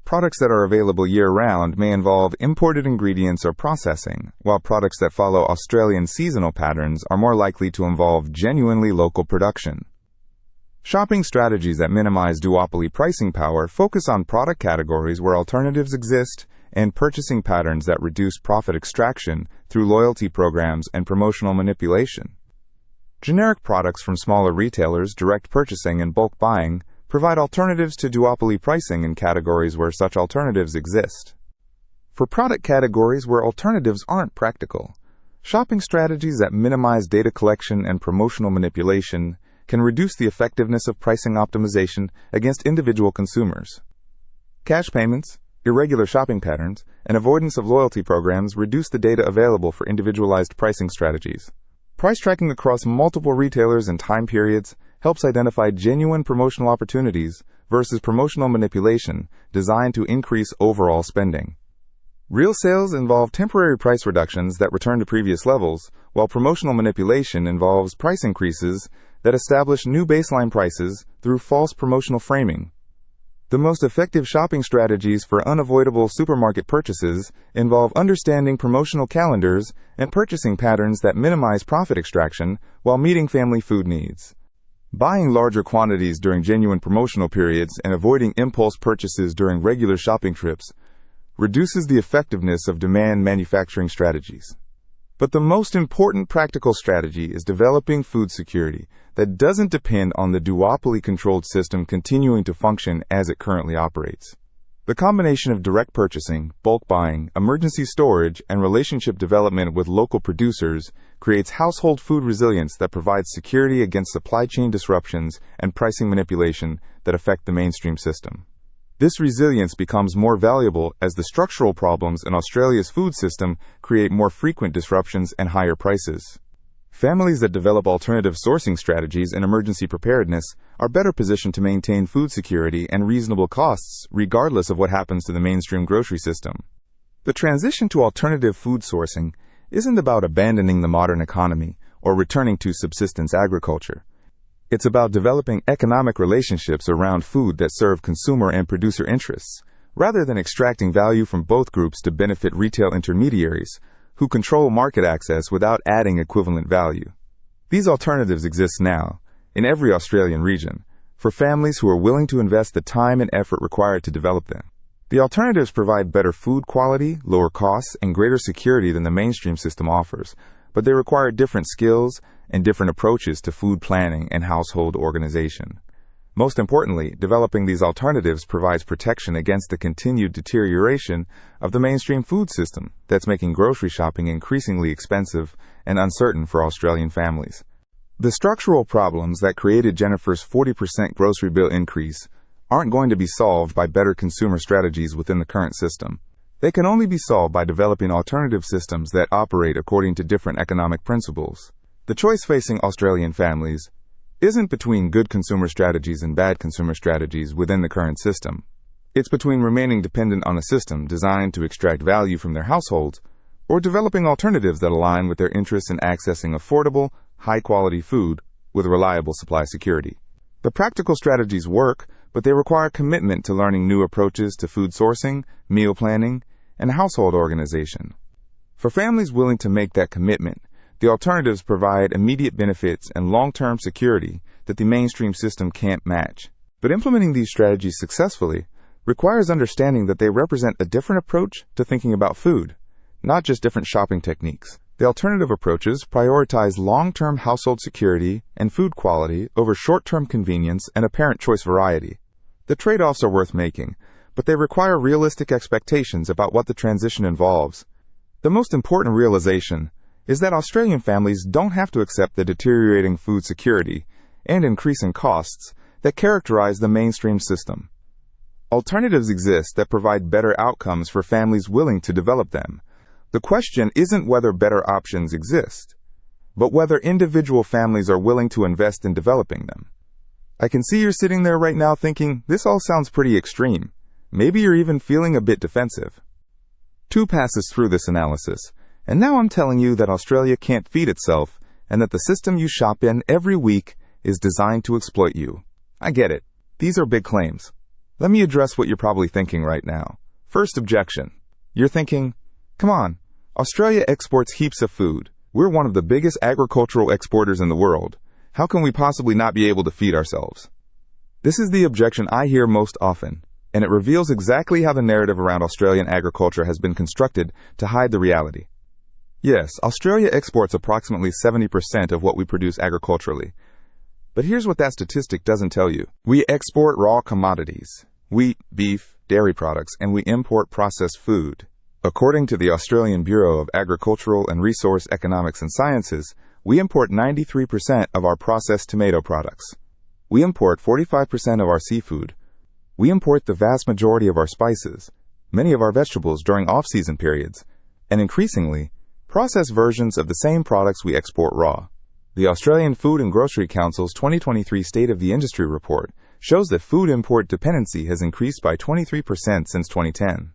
Speaker 1: Products that are available year-round may involve imported ingredients or processing, while products that follow Australian seasonal patterns are more likely to involve genuinely local production. Shopping strategies that minimize duopoly pricing power focus on product categories where alternatives exist and purchasing patterns that reduce profit extraction through loyalty programs and promotional manipulation. Generic products from smaller retailers, direct purchasing, and bulk buying provide alternatives to duopoly pricing in categories where such alternatives exist. For product categories where alternatives aren't practical, shopping strategies that minimize data collection and promotional manipulation can reduce the effectiveness of pricing optimization against individual consumers. Cash payments, irregular shopping patterns, and avoidance of loyalty programs reduce the data available for individualized pricing strategies. Price tracking across multiple retailers and time periods helps identify genuine promotional opportunities versus promotional manipulation designed to increase overall spending. Real sales involve temporary price reductions that return to previous levels, while promotional manipulation involves price increases that establish new baseline prices through false promotional framing. The most effective shopping strategies for unavoidable supermarket purchases involve understanding promotional calendars and purchasing patterns that minimize profit extraction while meeting family food needs. Buying larger quantities during genuine promotional periods and avoiding impulse purchases during regular shopping trips reduces the effectiveness of demand manufacturing strategies. But the most important practical strategy is developing food security that doesn't depend on the duopoly-controlled system continuing to function as it currently operates. The combination of direct purchasing, bulk buying, emergency storage, and relationship development with local producers creates household food resilience that provides security against supply chain disruptions and pricing manipulation that affect the mainstream system. This resilience becomes more valuable as the structural problems in Australia's food system create more frequent disruptions and higher prices. Families that develop alternative sourcing strategies and emergency preparedness are better positioned to maintain food security and reasonable costs regardless of what happens to the mainstream grocery system. The transition to alternative food sourcing isn't about abandoning the modern economy or returning to subsistence agriculture. It's about developing economic relationships around food that serve consumer and producer interests, rather than extracting value from both groups to benefit retail intermediaries who control market access without adding equivalent value. These alternatives exist now, in every Australian region, for families who are willing to invest the time and effort required to develop them. The alternatives provide better food quality, lower costs, and greater security than the mainstream system offers, but they require different skills and different approaches to food planning and household organization. Most importantly, developing these alternatives provides protection against the continued deterioration of the mainstream food system that's making grocery shopping increasingly expensive and uncertain for Australian families. The structural problems that created Jennifer's 40% grocery bill increase aren't going to be solved by better consumer strategies within the current system. They can only be solved by developing alternative systems that operate according to different economic principles. The choice facing Australian families isn't between good consumer strategies and bad consumer strategies within the current system. It's between remaining dependent on a system designed to extract value from their households or developing alternatives that align with their interests in accessing affordable, high-quality food with reliable supply security. The practical strategies work, but they require commitment to learning new approaches to food sourcing, meal planning, and household organization. For families willing to make that commitment, the alternatives provide immediate benefits and long-term security that the mainstream system can't match. But implementing these strategies successfully requires understanding that they represent a different approach to thinking about food, not just different shopping techniques. The alternative approaches prioritize long-term household security and food quality over short-term convenience and apparent choice variety. The trade-offs are worth making, but they require realistic expectations about what the transition involves. The most important realization is that Australian families don't have to accept the deteriorating food security and increasing costs that characterize the mainstream system. Alternatives exist that provide better outcomes for families willing to develop them. The question isn't whether better options exist, but whether individual families are willing to invest in developing them. I can see you're sitting there right now thinking, this all sounds pretty extreme. Maybe you're even feeling a bit defensive. 2 passes through this analysis, and now I'm telling you that Australia can't feed itself and that the system you shop in every week is designed to exploit you. I get it. These are big claims. Let me address what you're probably thinking right now. First objection. You're thinking, come on, Australia exports heaps of food. We're one of the biggest agricultural exporters in the world. How can we possibly not be able to feed ourselves? This is the objection I hear most often, and it reveals exactly how the narrative around Australian agriculture has been constructed to hide the reality. Yes, Australia exports approximately 70% of what we produce agriculturally. But here's what that statistic doesn't tell you. We export raw commodities, wheat, beef, dairy products, and we import processed food. According to the Australian Bureau of Agricultural and Resource Economics and Sciences, we import 93% of our processed tomato products. We import 45% of our seafood. We import the vast majority of our spices, many of our vegetables during off-season periods, and increasingly, processed versions of the same products we export raw. The Australian Food and Grocery Council's 2023 State of the Industry report shows that food import dependency has increased by 23% since 2010.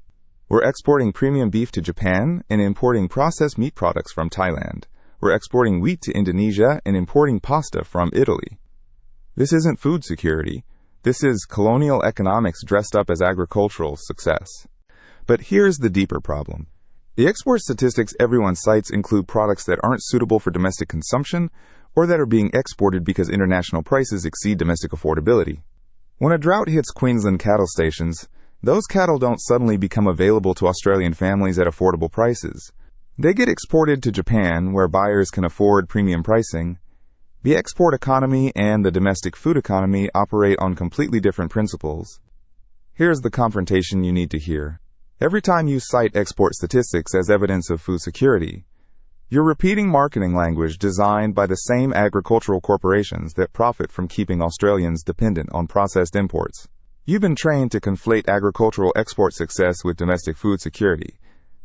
Speaker 1: We're exporting premium beef to Japan and importing processed meat products from Thailand. We're exporting wheat to Indonesia and importing pasta from Italy. This isn't food security. This is colonial economics dressed up as agricultural success. But here's the deeper problem. The export statistics everyone cites include products that aren't suitable for domestic consumption or that are being exported because international prices exceed domestic affordability. When a drought hits Queensland cattle stations, those cattle don't suddenly become available to Australian families at affordable prices. They get exported to Japan, where buyers can afford premium pricing. The export economy and the domestic food economy operate on completely different principles. Here's the confrontation you need to hear. Every time you cite export statistics as evidence of food security, you're repeating marketing language designed by the same agricultural corporations that profit from keeping Australians dependent on processed imports. You've been trained to conflate agricultural export success with domestic food security,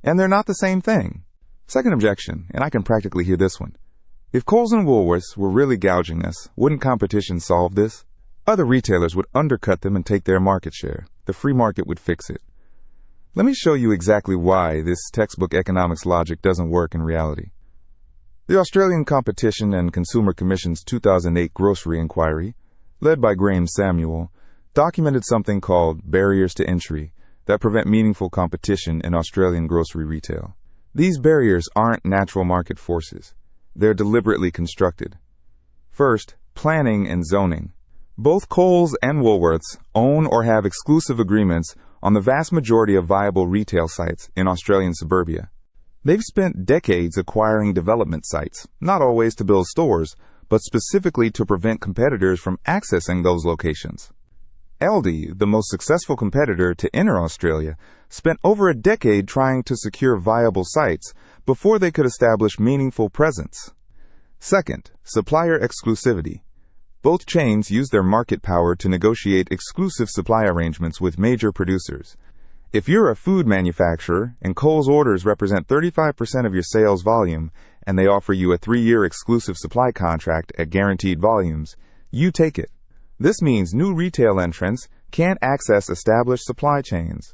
Speaker 1: and they're not the same thing. Second objection, and I can practically hear this one. If Coles and Woolworths were really gouging us, wouldn't competition solve this? Other retailers would undercut them and take their market share. The free market would fix it. Let me show you exactly why this textbook economics logic doesn't work in reality. The Australian Competition and Consumer Commission's 2008 grocery inquiry, led by Graham Samuel, documented something called barriers to entry that prevent meaningful competition in Australian grocery retail. These barriers aren't natural market forces. They're deliberately constructed. First, planning and zoning. Both Coles and Woolworths own or have exclusive agreements on the vast majority of viable retail sites in Australian suburbia. They've spent decades acquiring development sites, not always to build stores, but specifically to prevent competitors from accessing those locations. Aldi, the most successful competitor to enter Australia, spent over a decade trying to secure viable sites before they could establish meaningful presence. Second, supplier exclusivity. Both chains use their market power to negotiate exclusive supply arrangements with major producers. If you're a food manufacturer and Coles orders represent 35% of your sales volume and they offer you a 3-year exclusive supply contract at guaranteed volumes, you take it. This means new retail entrants can't access established supply chains.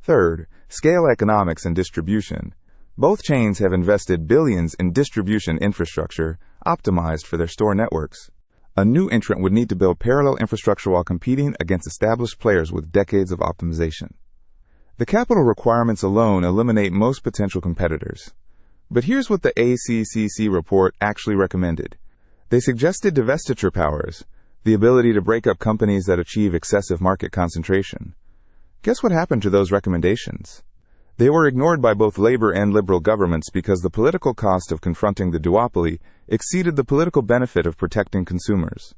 Speaker 1: Third, scale economics and distribution. Both chains have invested billions in distribution infrastructure optimized for their store networks. A new entrant would need to build parallel infrastructure while competing against established players with decades of optimization. The capital requirements alone eliminate most potential competitors. But here's what the ACCC report actually recommended. They suggested divestiture powers, the ability to break up companies that achieve excessive market concentration. Guess what happened to those recommendations? They were ignored by both Labor and Liberal governments because the political cost of confronting the duopoly exceeded the political benefit of protecting consumers.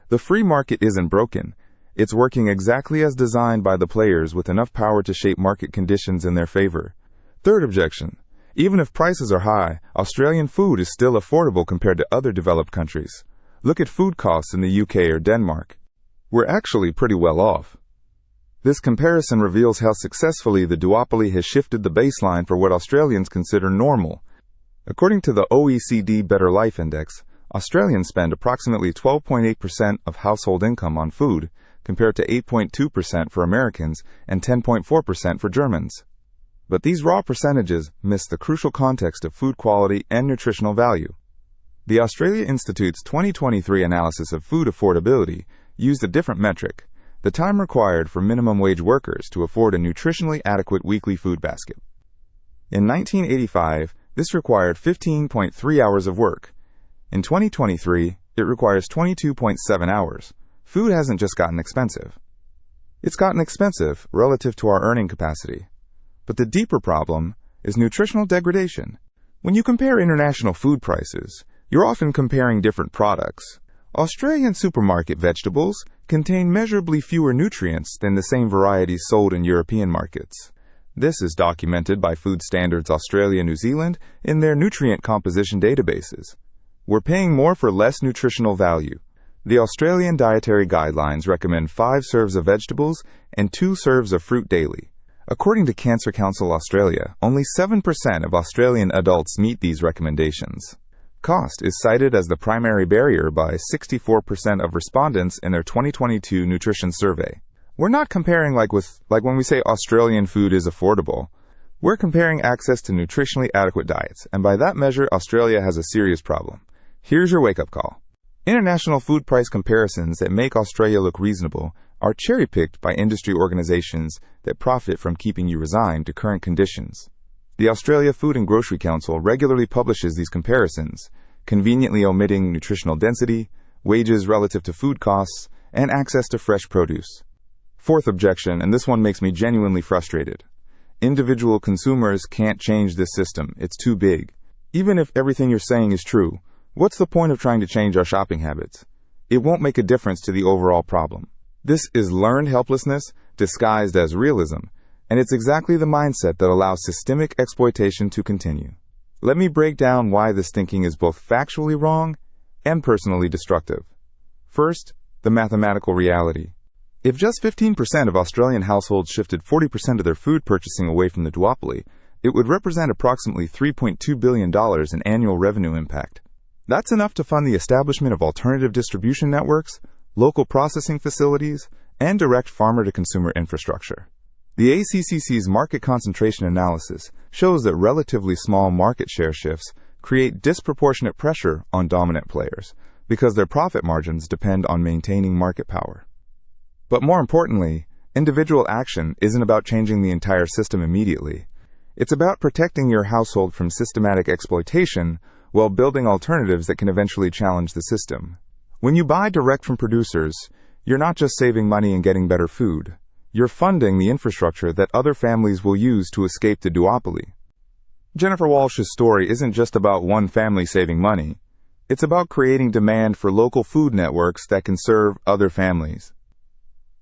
Speaker 1: The free market isn't broken. It's working exactly as designed by the players with enough power to shape market conditions in their favor. Third objection. Even if prices are high, Australian food is still affordable compared to other developed countries. Look at food costs in the UK or Denmark. We're actually pretty well off. This comparison reveals how successfully the duopoly has shifted the baseline for what Australians consider normal. According to the OECD Better Life Index, Australians spend approximately 12.8% of household income on food, compared to 8.2% for Americans and 10.4% for Germans. But these raw percentages miss the crucial context of food quality and nutritional value. The Australia Institute's 2023 analysis of food affordability used a different metric, the time required for minimum wage workers to afford a nutritionally adequate weekly food basket. In 1985, this required 15.3 hours of work. In 2023, it requires 22.7 hours. Food hasn't just gotten expensive. It's gotten expensive relative to our earning capacity. But the deeper problem is nutritional degradation. When you compare international food prices, you're often comparing different products. Australian supermarket vegetables contain measurably fewer nutrients than the same varieties sold in European markets. This is documented by Food Standards Australia New Zealand in their nutrient composition databases. We're paying more for less nutritional value. The Australian Dietary Guidelines recommend 5 serves of vegetables and 2 serves of fruit daily. According to Cancer Council Australia, only 7% of Australian adults meet these recommendations. Cost is cited as the primary barrier by 64% of respondents in their 2022 nutrition survey. We're not comparing like when we say Australian food is affordable. We're comparing access to nutritionally adequate diets, and by that measure, Australia has a serious problem. Here's your wake-up call. International food price comparisons that make Australia look reasonable are cherry-picked by industry organizations that profit from keeping you resigned to current conditions. The Australia Food and Grocery Council regularly publishes these comparisons, conveniently omitting nutritional density, wages relative to food costs, and access to fresh produce. Fourth objection, and this one makes me genuinely frustrated. Individual consumers can't change this system. It's too big. Even if everything you're saying is true, what's the point of trying to change our shopping habits? It won't make a difference to the overall problem. This is learned helplessness disguised as realism, and it's exactly the mindset that allows systemic exploitation to continue. Let me break down why this thinking is both factually wrong and personally destructive. First, the mathematical reality. If just 15% of Australian households shifted 40% of their food purchasing away from the duopoly, it would represent approximately $3.2 billion in annual revenue impact. That's enough to fund the establishment of alternative distribution networks, local processing facilities, and direct farmer-to-consumer infrastructure. The ACCC's market concentration analysis shows that relatively small market share shifts create disproportionate pressure on dominant players because their profit margins depend on maintaining market power. But more importantly, individual action isn't about changing the entire system immediately. It's about protecting your household from systematic exploitation while building alternatives that can eventually challenge the system. When you buy direct from producers, you're not just saving money and getting better food. You're funding the infrastructure that other families will use to escape the duopoly. Jennifer Walsh's story isn't just about one family saving money. It's about creating demand for local food networks that can serve other families.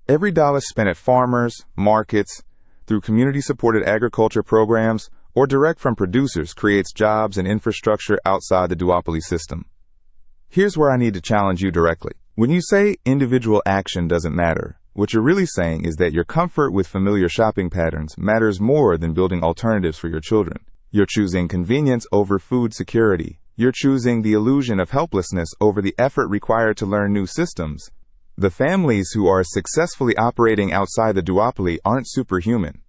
Speaker 1: Every dollar spent at farmers, markets, through community-supported agriculture programs, or direct from producers creates jobs and infrastructure outside the duopoly system. Here's where I need to challenge you directly. When you say individual action doesn't matter, what you're really saying is that your comfort with familiar shopping patterns matters more than building alternatives for your children. You're choosing convenience over food security. You're choosing the illusion of helplessness over the effort required to learn new systems. The families who are successfully operating outside the duopoly aren't superhuman.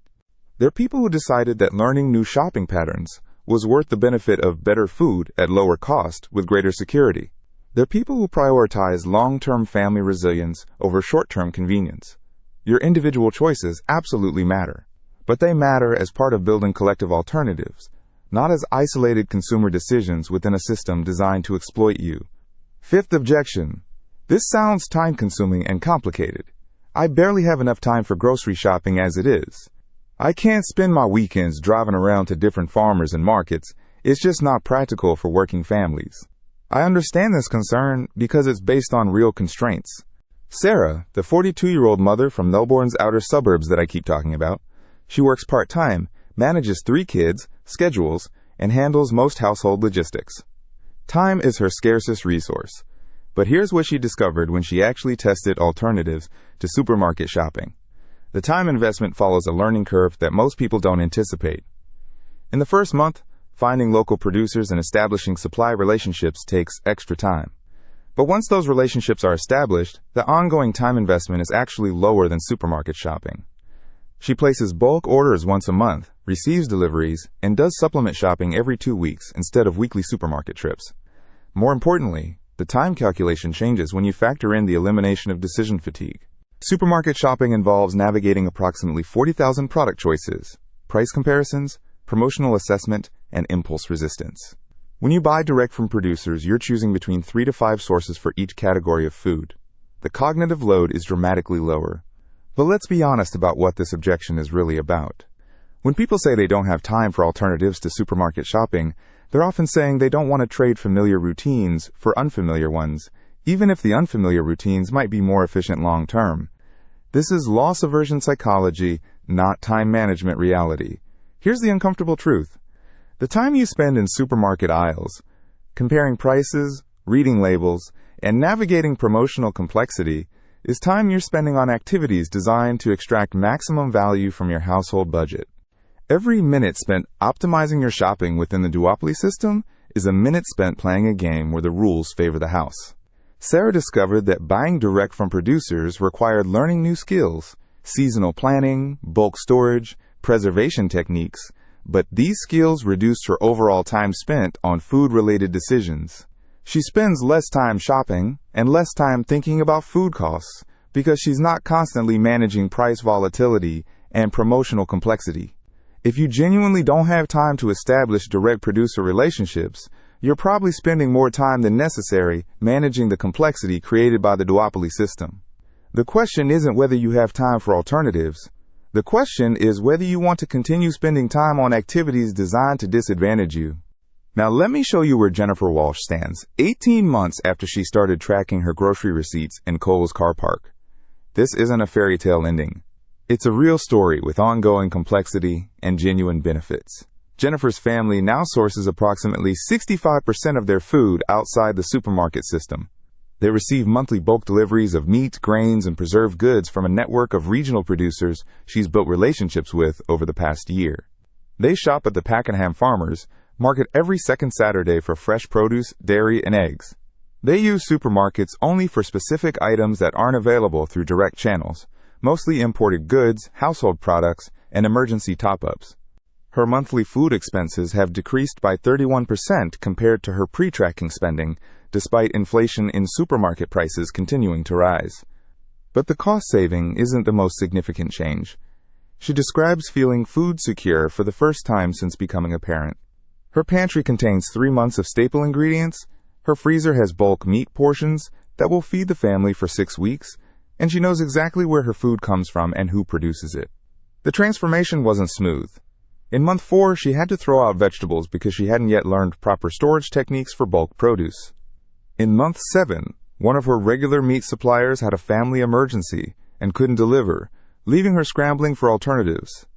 Speaker 1: They're people who decided that learning new shopping patterns was worth the benefit of better food at lower cost with greater security. They're people who prioritize long-term family resilience over short-term convenience. Your individual choices absolutely matter, but they matter as part of building collective alternatives, not as isolated consumer decisions within a system designed to exploit you. Fifth objection. This sounds time-consuming and complicated. I barely have enough time for grocery shopping as it is. I can't spend my weekends driving around to different farmers and markets. It's just not practical for working families. I understand this concern because it's based on real constraints. Sarah, the 42-year-old mother from Melbourne's outer suburbs that I keep talking about, she works part-time, manages 3 kids, schedules, and handles most household logistics. Time is her scarcest resource. But here's what she discovered when she actually tested alternatives to supermarket shopping. The time investment follows a learning curve that most people don't anticipate. In the first month, finding local producers and establishing supply relationships takes extra time. But once those relationships are established, the ongoing time investment is actually lower than supermarket shopping. She places bulk orders once a month, receives deliveries, and does supplement shopping every 2 weeks instead of weekly supermarket trips. More importantly, the time calculation changes when you factor in the elimination of decision fatigue. Supermarket shopping involves navigating approximately 40,000 product choices, price comparisons, promotional assessment, and impulse resistance. When you buy direct from producers, you're choosing between 3 to 5 sources for each category of food. The cognitive load is dramatically lower. But let's be honest about what this objection is really about. When people say they don't have time for alternatives to supermarket shopping, they're often saying they don't want to trade familiar routines for unfamiliar ones, even if the unfamiliar routines might be more efficient long-term. This is loss aversion psychology, not time management reality. Here's the uncomfortable truth. The time you spend in supermarket aisles, comparing prices, reading labels, and navigating promotional complexity, is time you're spending on activities designed to extract maximum value from your household budget. Every minute spent optimizing your shopping within the duopoly system is a minute spent playing a game where the rules favor the house. Sarah discovered that buying direct from producers required learning new skills, seasonal planning, bulk storage, preservation techniques, but these skills reduced her overall time spent on food-related decisions. She spends less time shopping and less time thinking about food costs because she's not constantly managing price volatility and promotional complexity. If you genuinely don't have time to establish direct producer relationships, you're probably spending more time than necessary managing the complexity created by the duopoly system. The question isn't whether you have time for alternatives. The question is whether you want to continue spending time on activities designed to disadvantage you. Now let me show you where Jennifer Walsh stands 18 months after she started tracking her grocery receipts in Coles car park. This isn't a fairy tale ending. It's a real story with ongoing complexity and genuine benefits. Jennifer's family now sources approximately 65% of their food outside the supermarket system. They receive monthly bulk deliveries of meat, grains, and preserved goods from a network of regional producers she's built relationships with over the past year. They shop at the Pakenham Farmers Market every second Saturday for fresh produce, dairy, and eggs. They use supermarkets only for specific items that aren't available through direct channels, mostly imported goods, household products, and emergency top-ups. Her monthly food expenses have decreased by 31% compared to her pre-tracking spending, despite inflation in supermarket prices continuing to rise. But the cost saving isn't the most significant change. She describes feeling food secure for the first time since becoming a parent. Her pantry contains 3 months of staple ingredients, her freezer has bulk meat portions that will feed the family for 6 weeks, and she knows exactly where her food comes from and who produces it. The transformation wasn't smooth. In month 4, she had to throw out vegetables because she hadn't yet learned proper storage techniques for bulk produce. In month 7, one of her regular meat suppliers had a family emergency and couldn't deliver, leaving her scrambling for alternatives.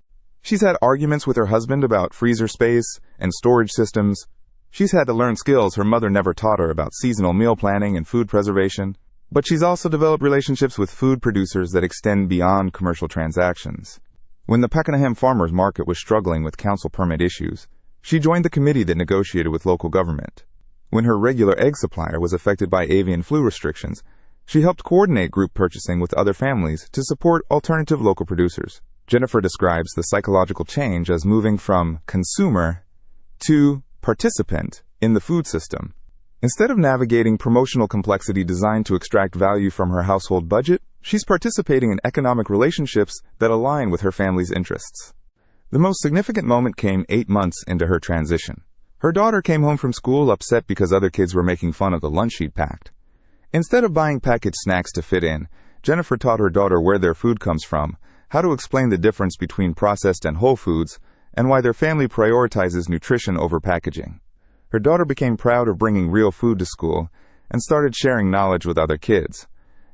Speaker 1: She's had arguments with her husband about freezer space and storage systems. She's had to learn skills her mother never taught her about seasonal meal planning and food preservation. But she's also developed relationships with food producers that extend beyond commercial transactions. When the Pakenham Farmers Market was struggling with council permit issues, she joined the committee that negotiated with local government. When her regular egg supplier was affected by avian flu restrictions, she helped coordinate group purchasing with other families to support alternative local producers. Jennifer describes the psychological change as moving from consumer to participant in the food system. Instead of navigating promotional complexity designed to extract value from her household budget, she's participating in economic relationships that align with her family's interests. The most significant moment came 8 months into her transition. Her daughter came home from school upset because other kids were making fun of the lunch she'd packed. Instead of buying packaged snacks to fit in, Jennifer taught her daughter where their food comes from, how to explain the difference between processed and whole foods, and why their family prioritizes nutrition over packaging. Her daughter became proud of bringing real food to school and started sharing knowledge with other kids.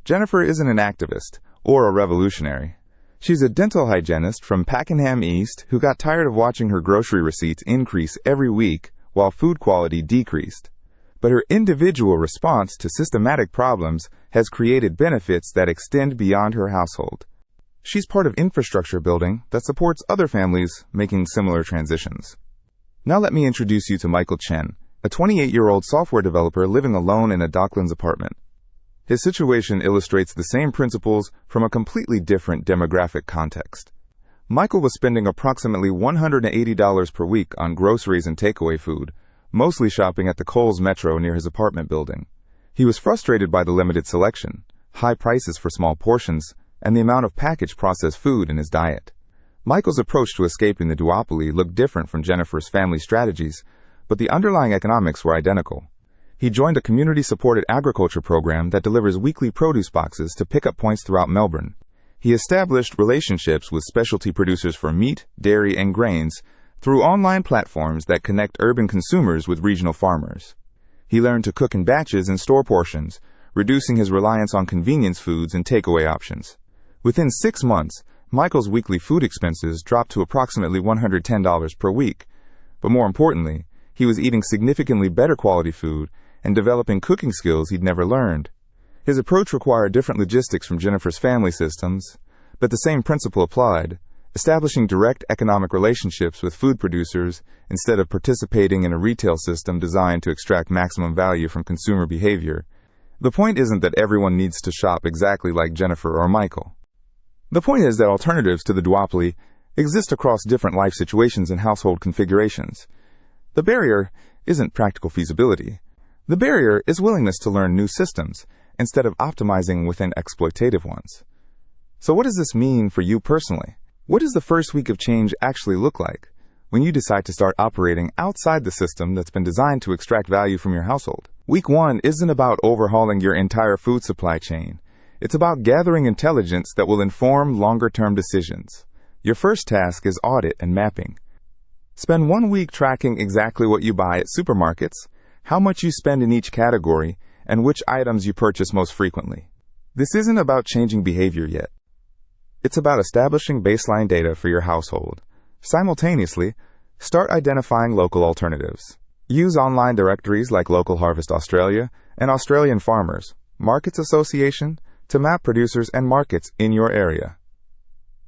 Speaker 1: Jennifer isn't an activist or a revolutionary. She's a dental hygienist from Pakenham East who got tired of watching her grocery receipts increase every week while food quality decreased. But her individual response to systematic problems has created benefits that extend beyond her household. She's part of infrastructure building that supports other families making similar transitions. Now let me introduce you to Michael Chen, a 28-year-old software developer living alone in a Docklands apartment. His situation illustrates the same principles from a completely different demographic context. Michael was spending approximately $180 per week on groceries and takeaway food, mostly shopping at the Coles Metro near his apartment building. He was frustrated by the limited selection, high prices for small portions, and the amount of packaged processed food in his diet. Michael's approach to escaping the duopoly looked different from Jennifer's family strategies, but the underlying economics were identical. He joined a community-supported agriculture program that delivers weekly produce boxes to pickup points throughout Melbourne. He established relationships with specialty producers for meat, dairy, and grains through online platforms that connect urban consumers with regional farmers. He learned to cook in batches and store portions, reducing his reliance on convenience foods and takeaway options. Within 6 months, Michael's weekly food expenses dropped to approximately $110 per week. But more importantly, he was eating significantly better quality food and developing cooking skills he'd never learned. His approach required different logistics from Jennifer's family systems, but the same principle applied, establishing direct economic relationships with food producers instead of participating in a retail system designed to extract maximum value from consumer behavior. The point isn't that everyone needs to shop exactly like Jennifer or Michael. The point is that alternatives to the duopoly exist across different life situations and household configurations. The barrier isn't practical feasibility. The barrier is willingness to learn new systems instead of optimizing within exploitative ones. So what does this mean for you personally? What does the first week of change actually look like when you decide to start operating outside the system that's been designed to extract value from your household? Week 1 isn't about overhauling your entire food supply chain. It's about gathering intelligence that will inform longer-term decisions. Your first task is audit and mapping. Spend 1 week tracking exactly what you buy at supermarkets, how much you spend in each category, and which items you purchase most frequently. This isn't about changing behavior yet. It's about establishing baseline data for your household. Simultaneously, start identifying local alternatives. Use online directories like Local Harvest Australia and Australian Farmers Markets Association to map producers and markets in your area.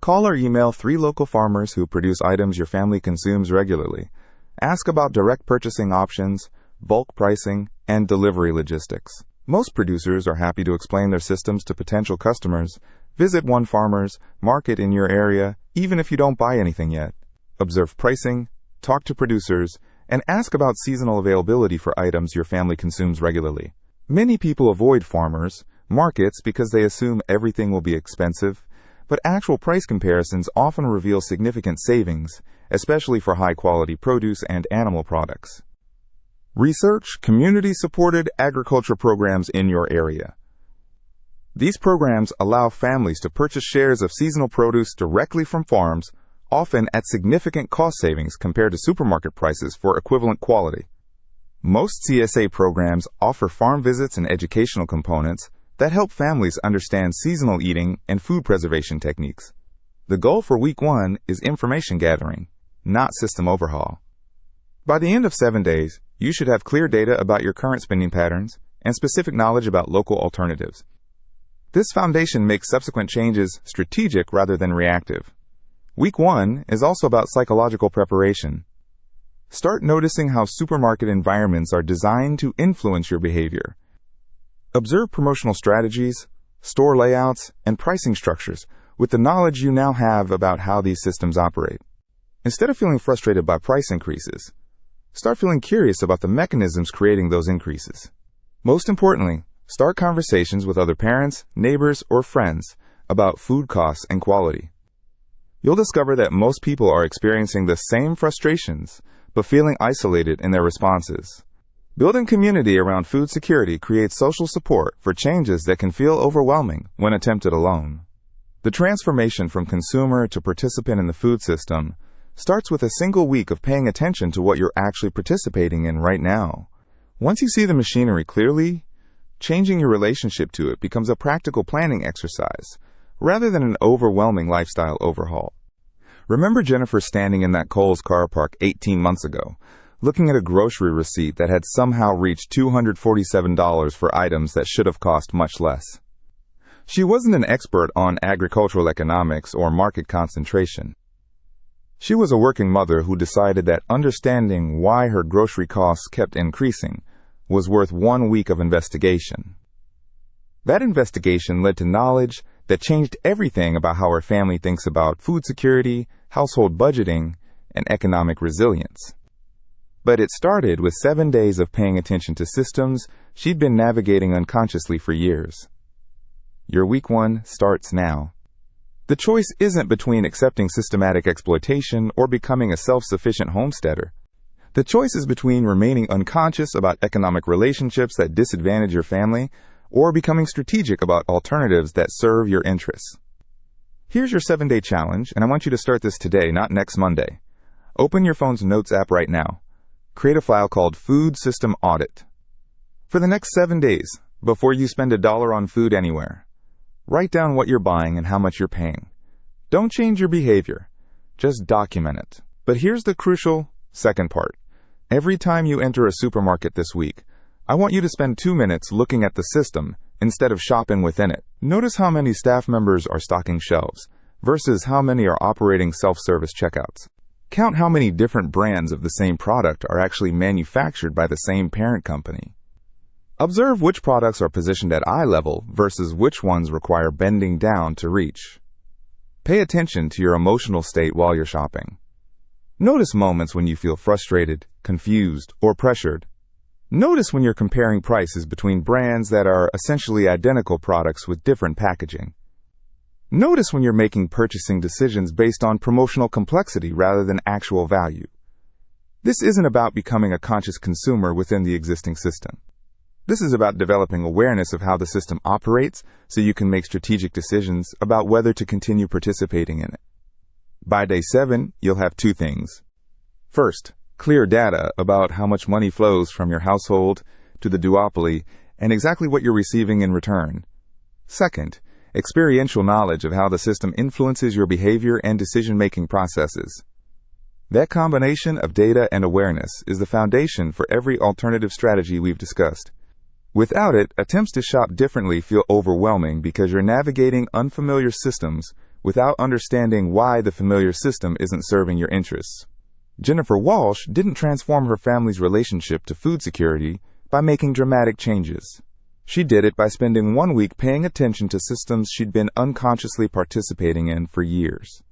Speaker 1: Call or email 3 local farmers who produce items your family consumes regularly. Ask about direct purchasing options, bulk pricing, and delivery logistics. Most producers are happy to explain their systems to potential customers. Visit one farmer's market in your area, even if you don't buy anything yet. Observe pricing, talk to producers, and ask about seasonal availability for items your family consumes regularly. Many people avoid farmers markets because they assume everything will be expensive, but actual price comparisons often reveal significant savings, especially for high-quality produce and animal products. Research community-supported agriculture programs in your area. These programs allow families to purchase shares of seasonal produce directly from farms, often at significant cost savings compared to supermarket prices for equivalent quality. Most CSA programs offer farm visits and educational components that help families understand seasonal eating and food preservation techniques. The goal for week 1 is information gathering, not system overhaul. By the end of 7 days, you should have clear data about your current spending patterns and specific knowledge about local alternatives. This foundation makes subsequent changes strategic rather than reactive. Week 1 is also about psychological preparation. Start noticing how supermarket environments are designed to influence your behavior. Observe promotional strategies, store layouts, and pricing structures with the knowledge you now have about how these systems operate. Instead of feeling frustrated by price increases, start feeling curious about the mechanisms creating those increases. Most importantly, start conversations with other parents, neighbors, or friends about food costs and quality. You'll discover that most people are experiencing the same frustrations, but feeling isolated in their responses. Building community around food security creates social support for changes that can feel overwhelming when attempted alone. The transformation from consumer to participant in the food system starts with a single week of paying attention to what you're actually participating in right now. Once you see the machinery clearly, changing your relationship to it becomes a practical planning exercise, rather than an overwhelming lifestyle overhaul. Remember Jennifer standing in that Coles car park 18 months ago, looking at a grocery receipt that had somehow reached $247 for items that should have cost much less. She wasn't an expert on agricultural economics or market concentration. She was a working mother who decided that understanding why her grocery costs kept increasing was worth 1 week of investigation. That investigation led to knowledge that changed everything about how her family thinks about food security, household budgeting, and economic resilience. But it started with 7 days of paying attention to systems she'd been navigating unconsciously for years. Your week 1 starts now. The choice isn't between accepting systematic exploitation or becoming a self-sufficient homesteader. The choice is between remaining unconscious about economic relationships that disadvantage your family or becoming strategic about alternatives that serve your interests. Here's your 7-day challenge, and I want you to start this today, not next Monday. Open your phone's Notes app right now. Create a file called Food System Audit. For the next 7 days, before you spend $1 on food anywhere, write down what you're buying and how much you're paying. Don't change your behavior. Just document it. But here's the crucial second part. Every time you enter a supermarket this week, I want you to spend 2 minutes looking at the system instead of shopping within it. Notice how many staff members are stocking shelves versus how many are operating self-service checkouts. Count how many different brands of the same product are actually manufactured by the same parent company. Observe which products are positioned at eye level versus which ones require bending down to reach. Pay attention to your emotional state while you're shopping. Notice moments when you feel frustrated, confused, or pressured. Notice when you're comparing prices between brands that are essentially identical products with different packaging. Notice when you're making purchasing decisions based on promotional complexity rather than actual value. This isn't about becoming a conscious consumer within the existing system. This is about developing awareness of how the system operates so you can make strategic decisions about whether to continue participating in it. By day 7, you'll have 2 things. First, clear data about how much money flows from your household to the duopoly and exactly what you're receiving in return. Second, experiential knowledge of how the system influences your behavior and decision-making processes. That combination of data and awareness is the foundation for every alternative strategy we've discussed. Without it, attempts to shop differently feel overwhelming because you're navigating unfamiliar systems without understanding why the familiar system isn't serving your interests. Jennifer Walsh didn't transform her family's relationship to food security by making dramatic changes. She did it by spending 1 week paying attention to systems she'd been unconsciously participating in for years.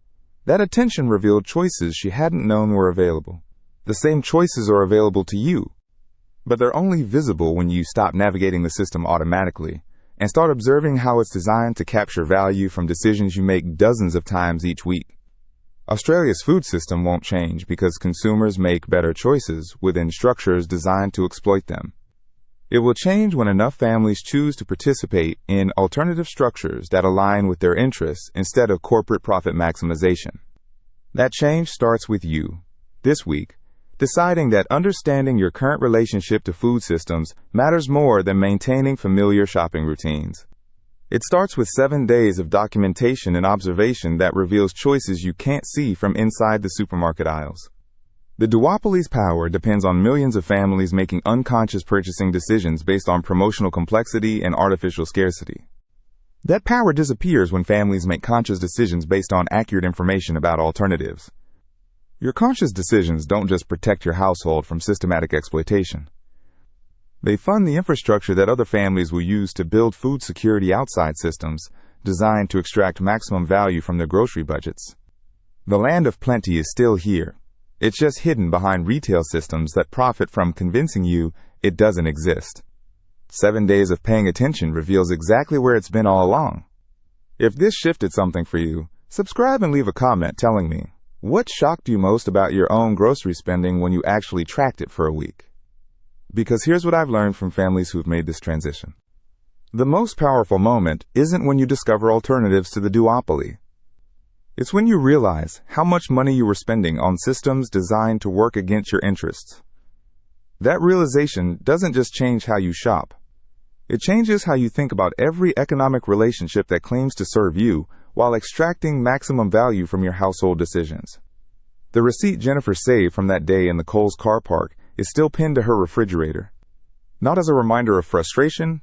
Speaker 1: That attention revealed choices she hadn't known were available. The same choices are available to you, but they're only visible when you stop navigating the system automatically and start observing how it's designed to capture value from decisions you make dozens of times each week. Australia's food system won't change because consumers make better choices within structures designed to exploit them. It will change when enough families choose to participate in alternative structures that align with their interests instead of corporate profit maximization. That change starts with you, this week, deciding that understanding your current relationship to food systems matters more than maintaining familiar shopping routines. It starts with 7 days of documentation and observation that reveals choices you can't see from inside the supermarket aisles. The duopoly's power depends on millions of families making unconscious purchasing decisions based on promotional complexity and artificial scarcity. That power disappears when families make conscious decisions based on accurate information about alternatives. Your conscious decisions don't just protect your household from systematic exploitation. They fund the infrastructure that other families will use to build food security outside systems designed to extract maximum value from their grocery budgets. The land of plenty is still here. It's just hidden behind retail systems that profit from convincing you it doesn't exist. 7 days of paying attention reveals exactly where it's been all along. If this shifted something for you, subscribe and leave a comment telling me, what shocked you most about your own grocery spending when you actually tracked it for a week? Because here's what I've learned from families who've made this transition. The most powerful moment isn't when you discover alternatives to the duopoly. It's when you realize how much money you were spending on systems designed to work against your interests. That realization doesn't just change how you shop. It changes how you think about every economic relationship that claims to serve you while extracting maximum value from your household decisions. The receipt Jennifer saved from that day in the Coles car park is still pinned to her refrigerator. Not as a reminder of frustration,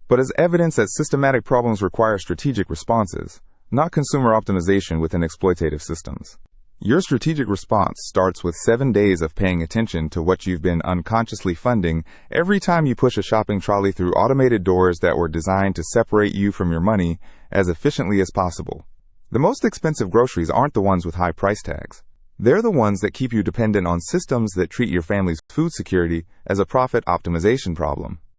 Speaker 1: but as evidence that systematic problems require strategic responses, not consumer optimization within exploitative systems. Your strategic response starts with 7 days of paying attention to what you've been unconsciously funding every time you push a shopping trolley through automated doors that were designed to separate you from your money as efficiently as possible. The most expensive groceries aren't the ones with high price tags. They're the ones that keep you dependent on systems that treat your family's food security as a profit optimization problem.